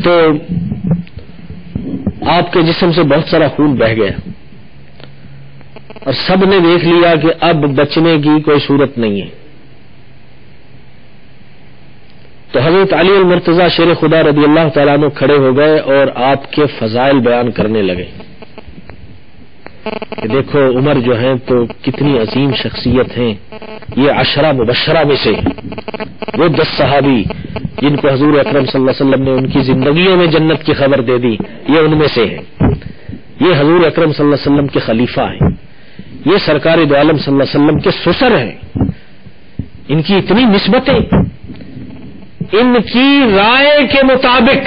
تو آپ کے جسم سے بہت سارا خون بہہ گیا اور سب نے دیکھ لیا کہ اب بچنے کی کوئی صورت نہیں ہے. تو حضرت علی المرتضی شیر خدا رضی اللہ تعالیٰ عنہ کھڑے ہو گئے اور آپ کے فضائل بیان کرنے لگے کہ دیکھو عمر جو ہیں تو کتنی عظیم شخصیت ہیں. یہ 10 مبشرہ میں سے وہ 10 صحابی جن کو حضور اکرم صلی اللہ علیہ وسلم نے ان کی زندگیوں میں جنت کی خبر دے دی، یہ ان میں سے ہیں. یہ حضور اکرم صلی اللہ علیہ وسلم کے خلیفہ ہیں، یہ سرکار دو عالم صلی اللہ علیہ وسلم کے سسر ہیں. ان کی اتنی نسبتیں، ان کی رائے کے مطابق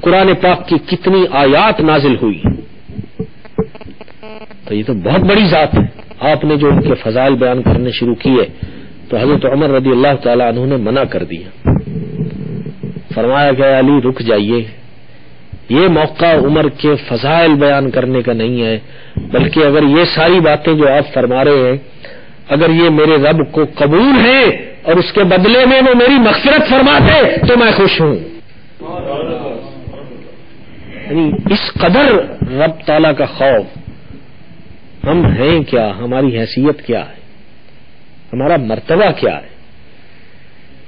قرآن پاک کی کتنی آیات نازل ہوئی. تو یہ تو بہت بڑی ذات ہے. آپ نے جو ان کے فضائل بیان کرنے شروع کیے تو حضرت عمر رضی اللہ تعالی عنہ نے منع کر دیا، فرمایا کہ علی رک جائیے، یہ موقع عمر کے فضائل بیان کرنے کا نہیں ہے، بلکہ اگر یہ ساری باتیں جو آپ فرما رہے ہیں اگر یہ میرے رب کو قبول ہے اور اس کے بدلے میں وہ میری مغفرت فرماتے تو میں خوش ہوں. یعنی اس قدر رب تعالی کا خوف. ہم ہیں کیا، ہماری حیثیت کیا ہے، ہمارا مرتبہ کیا ہے.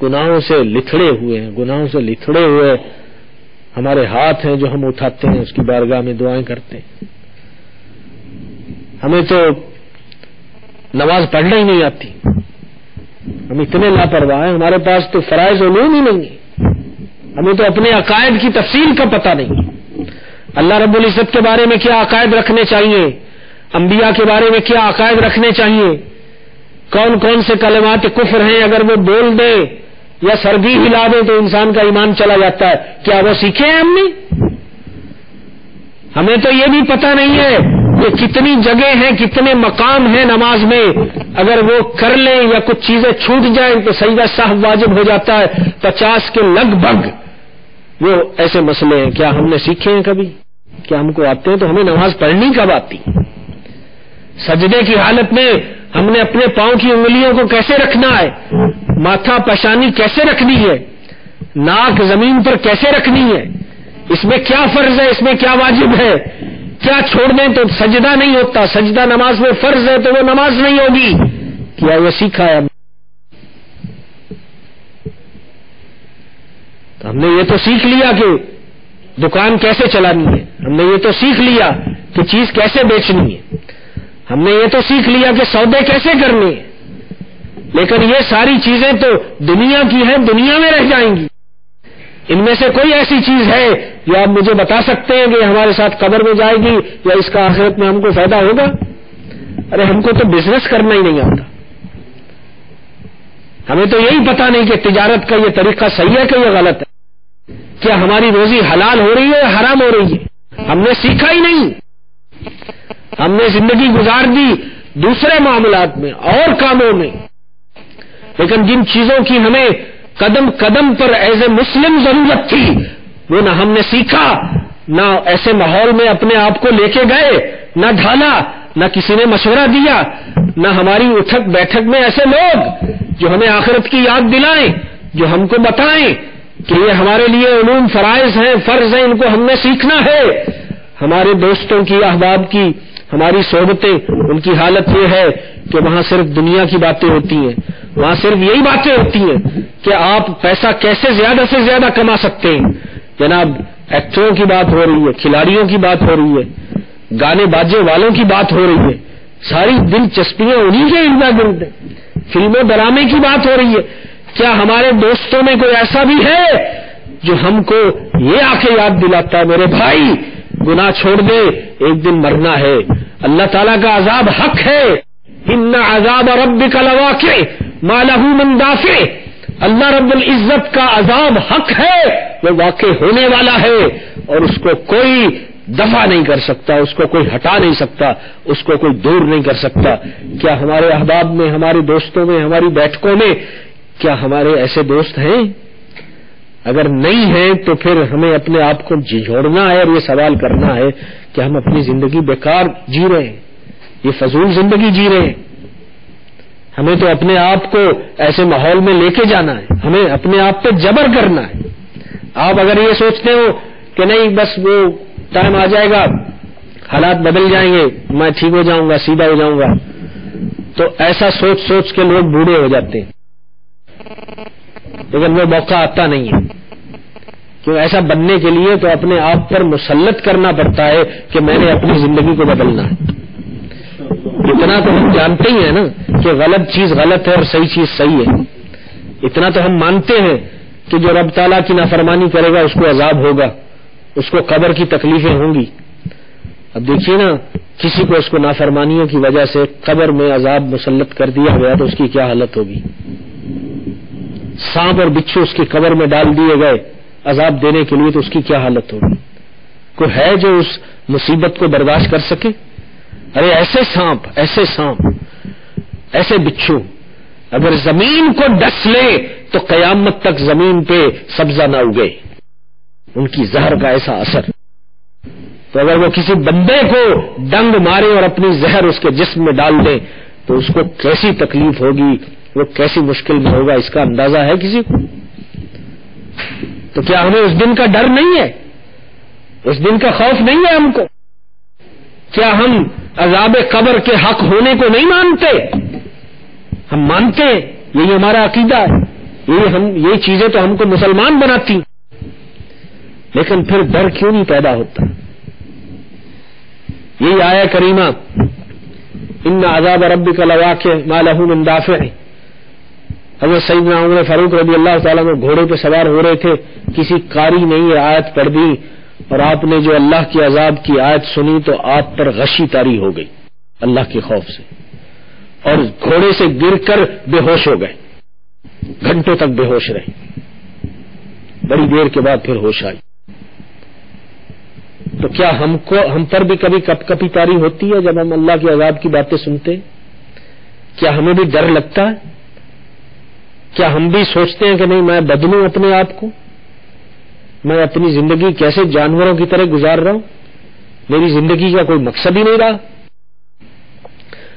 گناہوں سے لتھڑے ہوئے ہیں، گناہوں سے لتھڑے ہوئے ہمارے ہاتھ ہیں جو ہم اٹھاتے ہیں، اس کی بارگاہ میں دعائیں کرتے ہیں. ہمیں تو نماز پڑھنا ہی نہیں آتی، ہم اتنے لاپرواہ ہیں، ہمارے پاس تو فرائض علوم ہی نہیں ہے، ہمیں تو اپنے عقائد کی تفصیل کا پتہ نہیں. اللہ رب العزت کے بارے میں کیا عقائد رکھنے چاہیے، انبیاء کے بارے میں کیا عقائد رکھنے چاہیے، کون کون سے کلمات کفر ہیں اگر وہ بول دیں یا سر بھی ہلا دیں تو انسان کا ایمان چلا جاتا ہے، کیا وہ سیکھے ہیں ہم نے؟ ہمیں تو یہ بھی پتہ نہیں ہے کہ کتنی جگہ ہیں، کتنے مقام ہیں نماز میں، اگر وہ کر لیں یا کچھ چیزیں چھوٹ جائیں تو سجدہ سہو واجب ہو جاتا ہے. 50 کے لگ بھگ وہ ایسے مسئلے ہیں. کیا ہم نے سیکھے ہیں کبھی؟ کیا ہم کو آتے ہیں؟ تو ہمیں نماز پڑھنی کب آتی؟ سجدے کی حالت میں ہم نے اپنے پاؤں کی انگلیوں کو کیسے رکھنا ہے، ماتھا پیشانی کیسے رکھنی ہے، ناک زمین پر کیسے رکھنی ہے، اس میں کیا فرض ہے، اس میں کیا واجب ہے، کیا چھوڑ دیں تو سجدہ نہیں ہوتا، سجدہ نماز میں فرض ہے تو وہ نماز نہیں ہوگی. کیا یہ سیکھا ہے؟ تو ہم نے یہ تو سیکھ لیا کہ دکان کیسے چلانی ہے، ہم نے یہ تو سیکھ لیا کہ چیز کیسے بیچنی ہے، ہم نے یہ تو سیکھ لیا کہ سودے کیسے کرنے ہیں، لیکن یہ ساری چیزیں تو دنیا کی ہیں، دنیا میں رہ جائیں گی۔ ان میں سے کوئی ایسی چیز ہے جو آپ مجھے بتا سکتے ہیں کہ ہمارے ساتھ قبر میں جائے گی یا اس کا آخرت میں ہم کو فائدہ ہوگا؟ ارے ہم کو تو بزنس کرنا ہی نہیں آتا، ہمیں تو یہی پتا نہیں کہ تجارت کا یہ طریقہ صحیح ہے کہ یہ غلط ہے، کیا ہماری روزی حلال ہو رہی ہے یا حرام ہو رہی ہے؟ ہم نے سیکھا ہی نہیں، ہم نے زندگی گزار دی دوسرے معاملات میں اور کاموں میں، لیکن جن چیزوں کی ہمیں قدم قدم پر ایز اے مسلم ضرورت تھی وہ نہ ہم نے سیکھا، نہ ایسے ماحول میں اپنے آپ کو لے کے گئے، نہ ڈھالا، نہ کسی نے مشورہ دیا، نہ ہماری اٹھک بیٹھک میں ایسے لوگ جو ہمیں آخرت کی یاد دلائیں، جو ہم کو بتائیں کہ یہ ہمارے لیے علوم فرائض ہیں، فرض ہیں، ان کو ہم نے سیکھنا ہے۔ ہمارے دوستوں کی، احباب کی ہماری صحبتیں، ان کی حالت یہ ہے کہ وہاں صرف دنیا کی باتیں ہوتی ہیں، وہاں صرف یہی باتیں ہوتی ہیں کہ آپ پیسہ کیسے زیادہ سے زیادہ کما سکتے ہیں۔ جناب ایکٹروں کی بات ہو رہی ہے، کھلاڑیوں کی بات ہو رہی ہے، گانے باجے والوں کی بات ہو رہی ہے، ساری دلچسپیاں انہی کے ارد گرد ہیں، فلموں ڈرامے کی بات ہو رہی ہے۔ کیا ہمارے دوستوں میں کوئی ایسا بھی ہے جو ہم کو یہ آ کے یاد دلاتا ہے میرے بھائی گناہ چھوڑ دے، ایک دن مرنا ہے، اللہ تعالیٰ کا عذاب حق ہے، ان عذاب ربک لواقع ما لہ من دافع، اللہ رب العزت کا عذاب حق ہے، وہ واقع ہونے والا ہے اور اس کو کوئی دفع نہیں کر سکتا، اس کو کوئی ہٹا نہیں سکتا، اس کو کوئی دور نہیں کر سکتا۔ کیا ہمارے احباب میں، ہمارے دوستوں میں، ہماری بیٹھکوں میں کیا ہمارے ایسے دوست ہیں؟ اگر نہیں ہیں تو پھر ہمیں اپنے آپ کو جھوڑنا ہے اور یہ سوال کرنا ہے کہ ہم اپنی زندگی بیکار جی رہے ہیں، یہ فضول زندگی جی رہے ہیں۔ ہمیں تو اپنے آپ کو ایسے ماحول میں لے کے جانا ہے، ہمیں اپنے آپ پہ جبر کرنا ہے۔ آپ اگر یہ سوچتے ہو کہ نہیں بس وہ ٹائم آ جائے گا، حالات بدل جائیں گے، میں ٹھیک ہو جاؤں گا، سیدھا ہو جاؤں گا، تو ایسا سوچ سوچ کے لوگ بوڑھے ہو جاتے ہیں، لیکن وہ موقع آتا نہیں ہے، کیوں ایسا بننے کے لیے تو اپنے آپ پر مسلط کرنا پڑتا ہے کہ میں نے اپنی زندگی کو بدلنا ہے۔ اتنا تو ہم جانتے ہی ہیں نا کہ غلط چیز غلط ہے اور صحیح چیز صحیح ہے، اتنا تو ہم مانتے ہیں کہ جو رب تعالیٰ کی نافرمانی کرے گا اس کو عذاب ہوگا، اس کو قبر کی تکلیفیں ہوں گی۔ اب دیکھیے نا، کسی کو اس کو نافرمانیوں کی وجہ سے قبر میں عذاب مسلط کر دیا گیا تو اس کی کیا حالت ہوگی؟ سانپ اور بچھو اس کی قبر میں ڈال دیے گئے عذاب دینے کے لیے تو اس کی کیا حالت ہوگی؟ کوئی ہے جو اس مصیبت کو برداشت کر سکے؟ ارے ایسے سانپ، ایسے بچھو اگر زمین کو ڈس لے تو قیامت تک زمین پہ سبزہ نہ اگے، ان کی زہر کا ایسا اثر۔ تو اگر وہ کسی بندے کو ڈنگ مارے اور اپنی زہر اس کے جسم میں ڈال دے تو اس کو کیسی تکلیف ہوگی، وہ کیسی مشکل میں ہوگا، اس کا اندازہ ہے کسی کو؟ تو کیا ہمیں اس دن کا ڈر نہیں ہے؟ اس دن کا خوف نہیں ہے ہم کو؟ کیا ہم عذاب قبر کے حق ہونے کو نہیں مانتے؟ ہم مانتے ہیں، یہی ہمارا عقیدہ ہے، یہ چیزیں تو ہم کو مسلمان بناتی، لیکن پھر ڈر کیوں نہیں پیدا ہوتا؟ یہی آیا کریمہ ان عذاب ربک لواقع ما لہ من دافع۔ حضرت سیدنا عمر فاروق رضی اللہ تعالیٰ عنہ گھوڑے پہ سوار ہو رہے تھے، کسی قاری نے یہ آیت پڑھ دی اور آپ نے جو اللہ کی عذاب کی آیت سنی تو آپ پر غشی طاری ہو گئی اللہ کے خوف سے، اور گھوڑے سے گر کر بے ہوش ہو گئے، گھنٹوں تک بے ہوش رہے، بڑی دیر کے بعد پھر ہوش آئی۔ تو کیا ہم پر بھی کبھی کپ کپی طاری ہوتی ہے جب ہم اللہ کے عذاب کی باتیں سنتے ہیں؟ کیا ہمیں بھی ڈر لگتا ہے؟ کیا ہم بھی سوچتے ہیں کہ نہیں میں بدلوں اپنے آپ کو، میں اپنی زندگی کیسے جانوروں کی طرح گزار رہا ہوں، میری زندگی کا کوئی مقصد ہی نہیں رہا،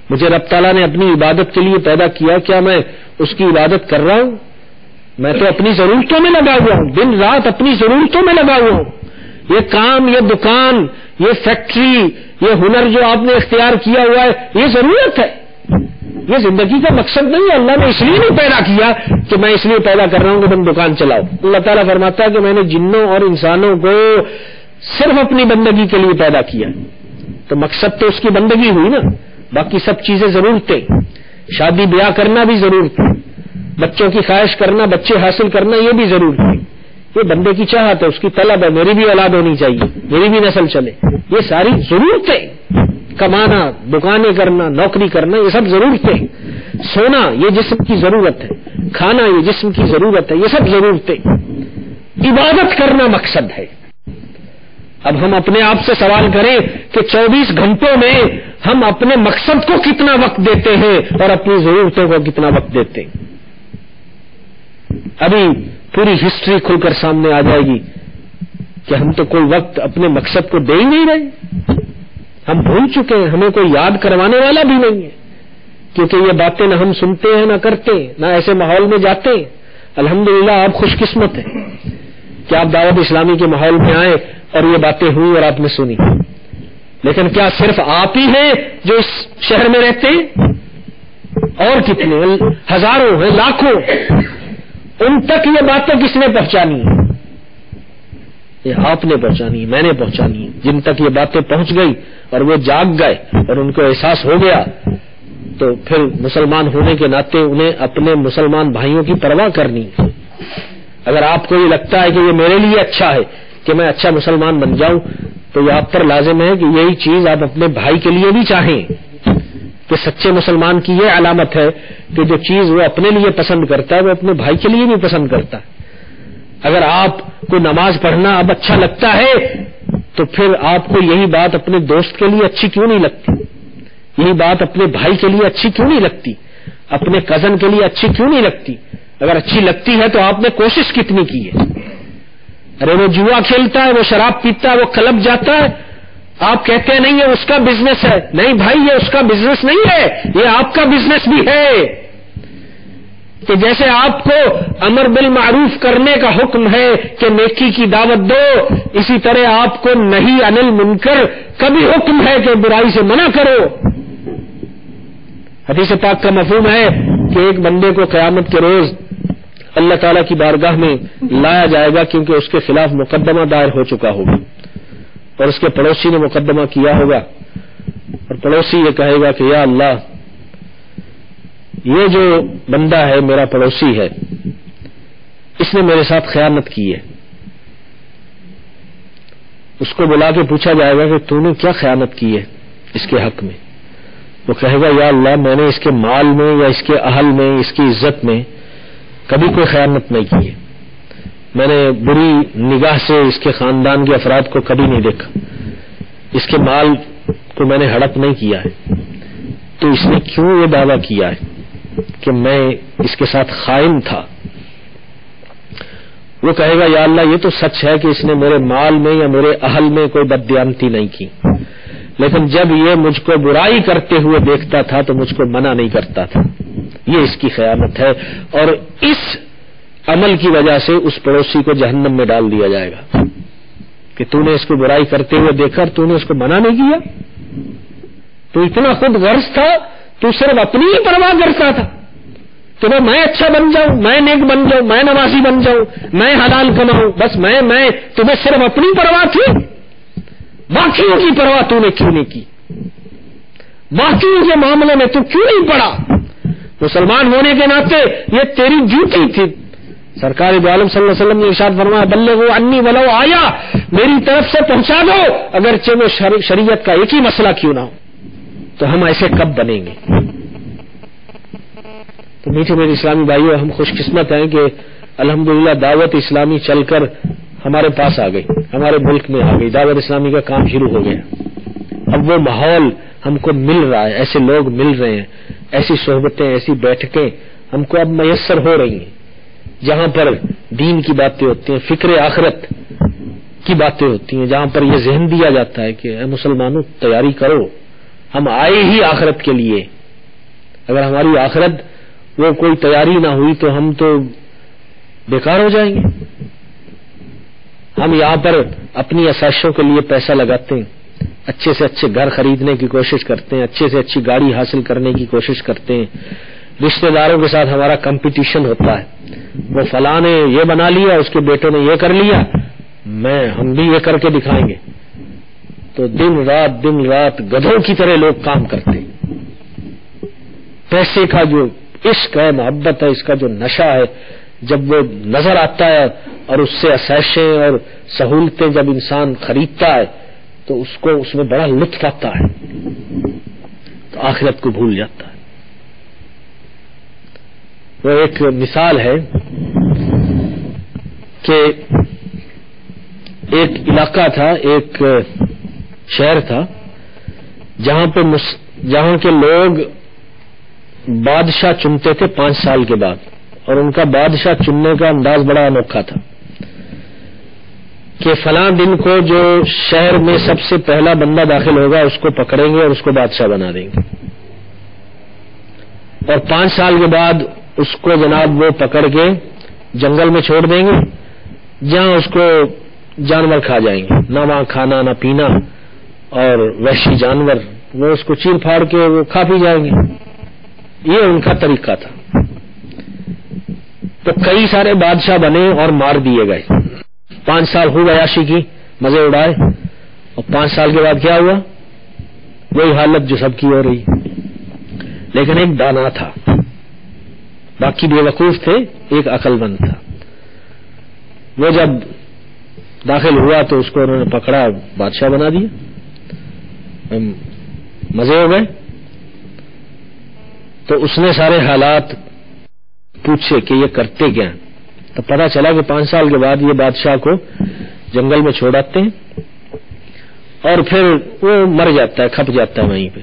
مجھے رب تعالیٰ نے اپنی عبادت کے لیے پیدا کیا، کیا میں اس کی عبادت کر رہا ہوں؟ میں تو اپنی ضرورتوں میں لگا ہوا ہوں، دن رات اپنی ضرورتوں میں لگا ہوا ہوں۔ یہ کام، یہ دکان، یہ فیکٹری، یہ ہنر جو آپ نے اختیار کیا ہوا ہے، یہ ضرورت ہے، یہ زندگی کا مقصد نہیں ہے۔ اللہ نے اس لیے نہیں پیدا کیا کہ میں اس لیے پیدا کر رہا ہوں کہ تم دکان چلاؤ۔ اللہ تعالیٰ فرماتا ہے کہ میں نے جنوں اور انسانوں کو صرف اپنی بندگی کے لیے پیدا کیا، تو مقصد تو اس کی بندگی ہوئی نا، باقی سب چیزیں ضرورتیں، شادی بیاہ کرنا بھی ضرورت ہے، بچوں کی خواہش کرنا، بچے حاصل کرنا یہ بھی ضرورت ہے، یہ بندے کی چاہت ہے، اس کی طلب ہے، میری بھی اولاد ہونی چاہیے، میری بھی نسل چلے، یہ ساری ضرورتیں، کمانا، دکانیں کرنا، نوکری کرنا، یہ سب ضرورتیں، سونا یہ جسم کی ضرورت ہے، کھانا یہ جسم کی ضرورت ہے، یہ سب ضرورتیں، عبادت کرنا مقصد ہے۔ اب ہم اپنے آپ سے سوال کریں کہ 24 گھنٹوں میں ہم اپنے مقصد کو کتنا وقت دیتے ہیں اور اپنی ضرورتوں کو کتنا وقت دیتے ہیں۔ ابھی پوری ہسٹری کھل کر سامنے آ جائے گی کہ ہم تو کوئی وقت اپنے مقصد کو دے ہی نہیں رہے، ہم بھول چکے ہیں، ہمیں کوئی یاد کروانے والا بھی نہیں ہے، کیونکہ یہ باتیں نہ ہم سنتے ہیں، نہ کرتے ہیں، نہ ایسے ماحول میں جاتے ہیں۔ الحمدللہ آپ خوش قسمت ہیں کہ آپ دعوت اسلامی کے ماحول میں آئے اور یہ باتیں ہوئی اور آپ نے سنی، لیکن کیا صرف آپ ہی ہیں جو اس شہر میں رہتے ہیں؟ اور کتنے ہزاروں ہیں، لاکھوں، ان تک یہ باتیں کس نے پہنچانی ہیں؟ یہ آپ نے پہنچانی، میں نے پہنچانی، جن تک یہ باتیں پہنچ گئی اور وہ جاگ گئے اور ان کو احساس ہو گیا تو پھر مسلمان ہونے کے ناطے انہیں اپنے مسلمان بھائیوں کی پرواہ کرنی۔ اگر آپ کو یہ لگتا ہے کہ یہ میرے لیے اچھا ہے کہ میں اچھا مسلمان بن جاؤں تو یہ آپ پر لازم ہے کہ یہی چیز آپ اپنے بھائی کے لیے بھی چاہیں، کہ سچے مسلمان کی یہ علامت ہے کہ جو چیز وہ اپنے لیے پسند کرتا ہے وہ اپنے بھائی کے لیے بھی پسند کرتا ہے۔ اگر آپ کو نماز پڑھنا اب اچھا لگتا ہے تو پھر آپ کو یہی بات اپنے دوست کے لیے اچھی کیوں نہیں لگتی؟ یہی بات اپنے بھائی کے لیے اچھی کیوں نہیں لگتی؟ اپنے کزن کے لیے اچھی کیوں نہیں لگتی؟ اگر اچھی لگتی ہے تو آپ نے کوشش کتنی کی ہے؟ ارے وہ جوا کھیلتا ہے، وہ شراب پیتا ہے، وہ کلب جاتا ہے، آپ کہتے ہیں نہیں یہ اس کا بزنس ہے۔ نہیں بھائی، یہ اس کا بزنس نہیں ہے، یہ آپ کا بزنس بھی ہے۔ کہ جیسے آپ کو امر بالمعروف کرنے کا حکم ہے کہ نیکی کی دعوت دو، اسی طرح آپ کو نہی عن المنکر کا بھی حکم ہے کہ برائی سے منع کرو۔ حدیث پاک کا مفہوم ہے کہ ایک بندے کو قیامت کے روز اللہ تعالیٰ کی بارگاہ میں لایا جائے گا کیونکہ اس کے خلاف مقدمہ دائر ہو چکا ہوگا اور اس کے پڑوسی نے مقدمہ کیا ہوگا، اور پڑوسی یہ کہے گا کہ یا اللہ، یہ جو بندہ ہے میرا پڑوسی ہے، اس نے میرے ساتھ خیانت کی ہے۔ اس کو بلا کے پوچھا جائے گا کہ تو نے کیا خیانت کی ہے اس کے حق میں؟ وہ کہے گا یا اللہ، میں نے اس کے مال میں یا اس کے اہل میں، اس کی عزت میں کبھی کوئی خیانت نہیں کی ہے، میں نے بری نگاہ سے اس کے خاندان کے افراد کو کبھی نہیں دیکھا، اس کے مال کو میں نے ہڑپ نہیں کیا ہے، تو اس نے کیوں یہ دعویٰ کیا ہے کہ میں اس کے ساتھ خائن تھا؟ وہ کہے گا یا اللہ، یہ تو سچ ہے کہ اس نے میرے مال میں یا میرے اہل میں کوئی بددیانتی نہیں کی، لیکن جب یہ مجھ کو برائی کرتے ہوئے دیکھتا تھا تو مجھ کو منع نہیں کرتا تھا، یہ اس کی خیانت ہے، اور اس عمل کی وجہ سے اس پڑوسی کو جہنم میں ڈال دیا جائے گا کہ تو نے اس کو برائی کرتے ہوئے دیکھا اور تو نے اس کو منع نہیں کیا، تو اتنا خود غرض تھا، تو صرف اپنی ہی پرواہ کرتا تھا کہ میں اچھا بن جاؤں، میں نیک بن جاؤں، میں نمازی بن جاؤں، میں حلال کماؤں، بس میں تمہیں صرف اپنی پرواہ تھی، باقیوں کی پرواہ تو نے کیوں نہیں کی؟ باقیوں کے معاملے میں تو کیوں نہیں پڑا؟ مسلمان ہونے کے ناطے یہ تیری ڈیوٹی تھی۔ سرکار دو عالم صلی اللہ علیہ وسلم نے ارشاد فرمایا بلغوا عنی ولو آیا، میری طرف سے پہنچا دو اگرچہ وہ شریعت کا ایک ہی مسئلہ کیوں نہ ہو۔ تو ہم ایسے کب بنیں گے؟ تو میٹھے میرے اسلامی بھائیوں، ہم خوش قسمت ہیں کہ الحمدللہ دعوت اسلامی چل کر ہمارے پاس آ گئی، ہمارے ملک میں آ گئی، دعوت اسلامی کا کام شروع ہو گیا۔ اب وہ ماحول ہم کو مل رہا ہے، ایسے لوگ مل رہے ہیں، ایسی صحبتیں، ایسی بیٹھکیں ہم کو اب میسر ہو رہی ہیں جہاں پر دین کی باتیں ہوتی ہیں، فکر آخرت کی باتیں ہوتی ہیں، جہاں پر یہ ذہن دیا جاتا ہے کہ اے مسلمانوں تیاری کرو، ہم آئے ہی آخرت کے لیے، اگر ہماری آخرت وہ کوئی تیاری نہ ہوئی تو ہم تو بیکار ہو جائیں گے۔ ہم یہاں پر اپنی آسائشوں کے لیے پیسہ لگاتے ہیں، اچھے سے اچھے گھر خریدنے کی کوشش کرتے ہیں، اچھے سے اچھی گاڑی حاصل کرنے کی کوشش کرتے ہیں، رشتہ داروں کے ساتھ ہمارا کمپٹیشن ہوتا ہے، وہ فلاں نے یہ بنا لیا، اس کے بیٹوں نے یہ کر لیا، ہم بھی یہ کر کے دکھائیں گے۔ تو دن رات گدھوں کی طرح لوگ کام کرتے ہیں، پیسے کا جو عشق ہے، محبت ہے، اس کا جو نشہ ہے، جب وہ نظر آتا ہے اور اس سے آسائشیں اور سہولتیں جب انسان خریدتا ہے تو اس کو اس میں بڑا لطف آتا ہے، تو آخرت کو بھول جاتا ہے۔ وہ ایک مثال ہے کہ ایک علاقہ تھا، ایک شہر تھا، جہاں کے لوگ بادشاہ چنتے تھے 5 سال کے بعد، اور ان کا بادشاہ چننے کا انداز بڑا انوکھا تھا کہ فلاں دن کو جو شہر میں سب سے پہلا بندہ داخل ہوگا اس کو پکڑیں گے اور اس کو بادشاہ بنا دیں گے، اور 5 سال کے بعد اس کو جناب وہ پکڑ کے جنگل میں چھوڑ دیں گے جہاں اس کو جانور کھا جائیں گے، نہ وہاں کھانا نہ پینا، اور وحشی جانور وہ اس کو چیر پھاڑ کے وہ کھا پی جائیں گے۔ یہ ان کا طریقہ تھا۔ تو کئی سارے بادشاہ بنے اور مار دیے گئے، 5 سال خوب عیاشی کی، مزے اڑائے، اور 5 سال کے بعد کیا ہوا؟ وہی حالت جو سب کی ہو رہی۔ لیکن ایک دانا تھا، باقی بے وقوف تھے، ایک عقل مند تھا۔ وہ جب داخل ہوا تو اس کو انہوں نے پکڑا، بادشاہ بنا دیا، مزے ہو گئے۔ تو اس نے سارے حالات پوچھے کہ یہ کرتے کیا ہیں، تو پتا چلا کہ 5 سال کے بعد یہ بادشاہ کو جنگل میں چھوڑاتے ہیں اور پھر وہ مر جاتا ہے، کھپ جاتا ہے وہیں پہ۔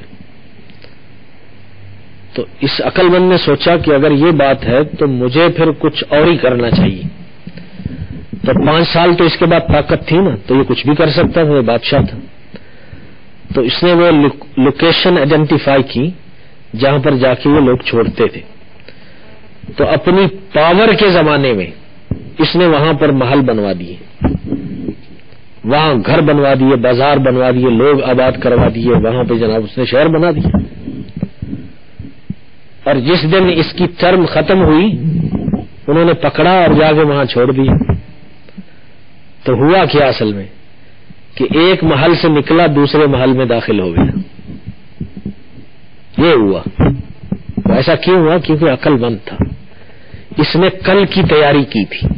تو اس عقل مند نے سوچا کہ اگر یہ بات ہے تو مجھے پھر کچھ اور ہی کرنا چاہیے۔ تو 5 سال تو اس کے بعد طاقت تھی نا، تو یہ کچھ بھی کر سکتا تھا، یہ بادشاہ تھا۔ تو اس نے وہ لوکیشن آئیڈینٹیفائی کی جہاں پر جا کے یہ لوگ چھوڑتے تھے۔ تو اپنی پاور کے زمانے میں اس نے وہاں پر محل بنوا دیے، وہاں گھر بنوا دیے، بازار بنوا دیے، لوگ آباد کروا دیے، وہاں پہ جناب اس نے شہر بنا دیا۔ اور جس دن اس کی ٹرم ختم ہوئی انہوں نے پکڑا اور جا کے وہاں چھوڑ دیا۔ تو ہوا کیا اصل میں کہ ایک محل سے نکلا دوسرے محل میں داخل ہو گیا۔ یہ ہوا۔ ایسا کیوں ہوا؟ کیونکہ عقل مند تھا، اس نے کل کی تیاری کی تھی،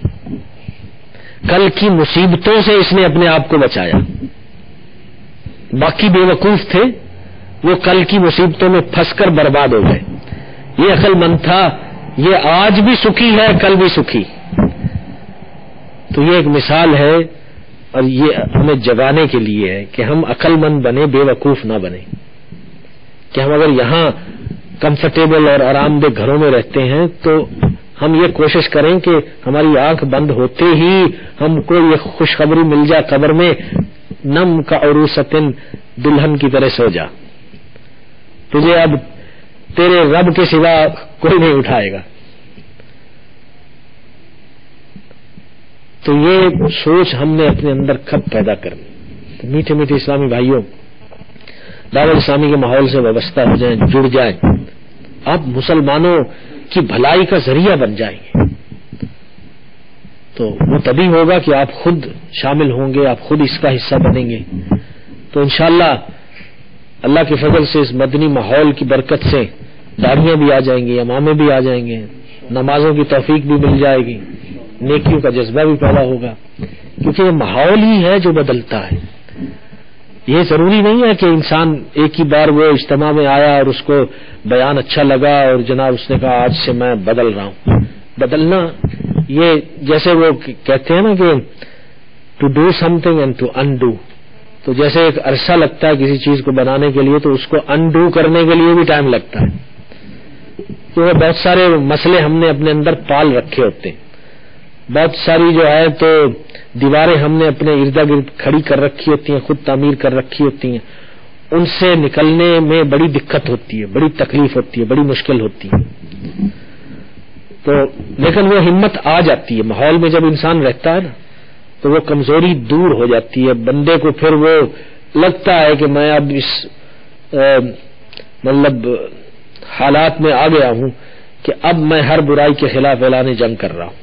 کل کی مصیبتوں سے اس نے اپنے آپ کو بچایا۔ باقی بے وقوف تھے، وہ کل کی مصیبتوں میں پھنس کر برباد ہو گئے۔ یہ عقل مند تھا، یہ آج بھی سکھی ہے، کل بھی سکھی۔ تو یہ ایک مثال ہے، اور یہ ہمیں جگانے کے لیے ہے کہ ہم عقل مند بنے، بے وقوف نہ بنے، کہ ہم اگر یہاں کمفرٹیبل اور آرام دہ گھروں میں رہتے ہیں تو ہم یہ کوشش کریں کہ ہماری آنکھ بند ہوتے ہی ہم کو یہ خوشخبری مل جائے قبر میں، نم کا عروستن، دلہن کی طرح سو جا، تجھے اب تیرے رب کے سوا کوئی نہیں اٹھائے گا۔ تو یہ سوچ ہم نے اپنے اندر کب پیدا کرنی۔ تو میٹھے میٹھے اسلامی بھائیوں، دعوت اسلامی کے ماحول سے وابستہ ہو جائیں، جڑ جائیں، آپ مسلمانوں کی بھلائی کا ذریعہ بن جائیں گے۔ تو وہ تبھی ہوگا کہ آپ خود شامل ہوں گے، آپ خود اس کا حصہ بنیں گے۔ تو انشاءاللہ اللہ کے فضل سے اس مدنی ماحول کی برکت سے داڑیاں بھی آ جائیں گی، امامے بھی آ جائیں گے، نمازوں کی توفیق بھی مل جائے گی، نیکیوں کا جذبہ بھی پیدا ہوگا، کیونکہ یہ ماحول ہی ہے جو بدلتا ہے۔ یہ ضروری نہیں ہے کہ انسان ایک ہی بار وہ اجتماع میں آیا اور اس کو بیان اچھا لگا اور جناب اس نے کہا آج سے میں بدل رہا ہوں۔ بدلنا یہ جیسے وہ کہتے ہیں نا کہ to do something and to undo, تو جیسے ایک عرصہ لگتا ہے کسی چیز کو بنانے کے لیے تو اس کو انڈو کرنے کے لیے بھی ٹائم لگتا ہے، کیونکہ بہت سارے مسئلے ہم نے اپنے اندر پال رکھے ہوتے ہیں، بہت ساری جو ہے تو دیواریں ہم نے اپنے ارد گرد کھڑی کر رکھی ہوتی ہیں، خود تعمیر کر رکھی ہوتی ہیں، ان سے نکلنے میں بڑی دقت ہوتی ہے، بڑی تکلیف ہوتی ہے، بڑی مشکل ہوتی ہے۔ تو لیکن وہ ہمت آ جاتی ہے ماحول میں، جب انسان رہتا ہے نا تو وہ کمزوری دور ہو جاتی ہے، بندے کو پھر وہ لگتا ہے کہ میں اب اس مطلب حالات میں آ گیا ہوں کہ اب میں ہر برائی کے خلاف اعلان جنگ کر رہا ہوں۔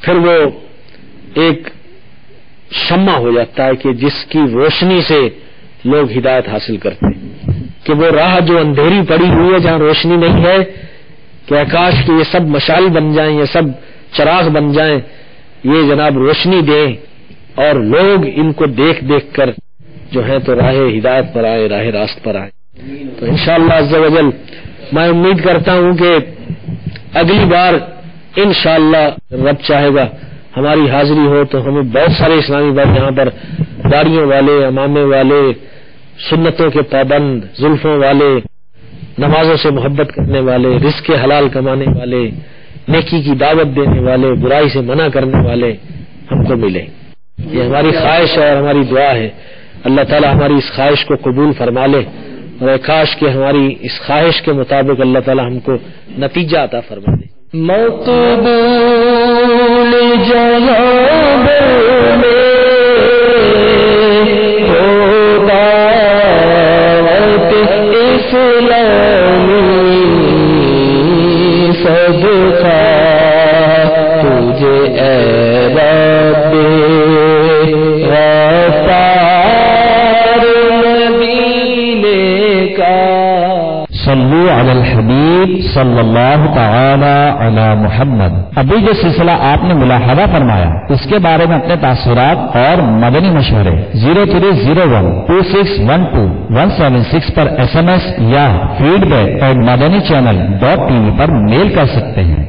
پھر وہ ایک شمع ہو جاتا ہے کہ جس کی روشنی سے لوگ ہدایت حاصل کرتے ہیں، کہ کہ وہ راہ جو اندھیری پڑی ہوئی ہے جہاں روشنی نہیں ہے، کہ کاش کہ یہ سب مشال بن جائیں، یہ سب چراغ بن جائیں، یہ جناب روشنی دیں اور لوگ ان کو دیکھ دیکھ کر جو ہے تو راہ ہدایت پر آئے، راہ راست پر آئے. تو انشاءاللہ عز و جل میں امید کرتا ہوں کہ اگلی بار انشاءاللہ رب چاہے گا ہماری حاضری ہو تو ہمیں بہت سارے اسلامی بھائی یہاں پر داڑھیوں والے، امامے والے، سنتوں کے پابند، زلفوں والے، نمازوں سے محبت کرنے والے، رزق حلال کمانے والے، نیکی کی دعوت دینے والے، برائی سے منع کرنے والے ہم کو ملیں. یہ ہماری خواہش ہے اور ہماری دعا ہے. اللہ تعالی ہماری اس خواہش کو قبول فرما لے اور کاش کہ ہماری اس خواہش کے مطابق اللہ تعالی ہم کو نتیجہ عطا فرما دے. مقبول جناب میں ہوگا اسلامی صدقہ تجھے اے رب غفار مدینے کا. صلو علی الحبیب صلی اللہ تعالی علی محمد. ابھی جو سلسلہ آپ نے ملاحظہ فرمایا اس کے بارے میں اپنے تاثرات اور مدنی مشورے 03012612 پر SMS یا feedback@madanichannel.tv پر میل کر سکتے ہیں.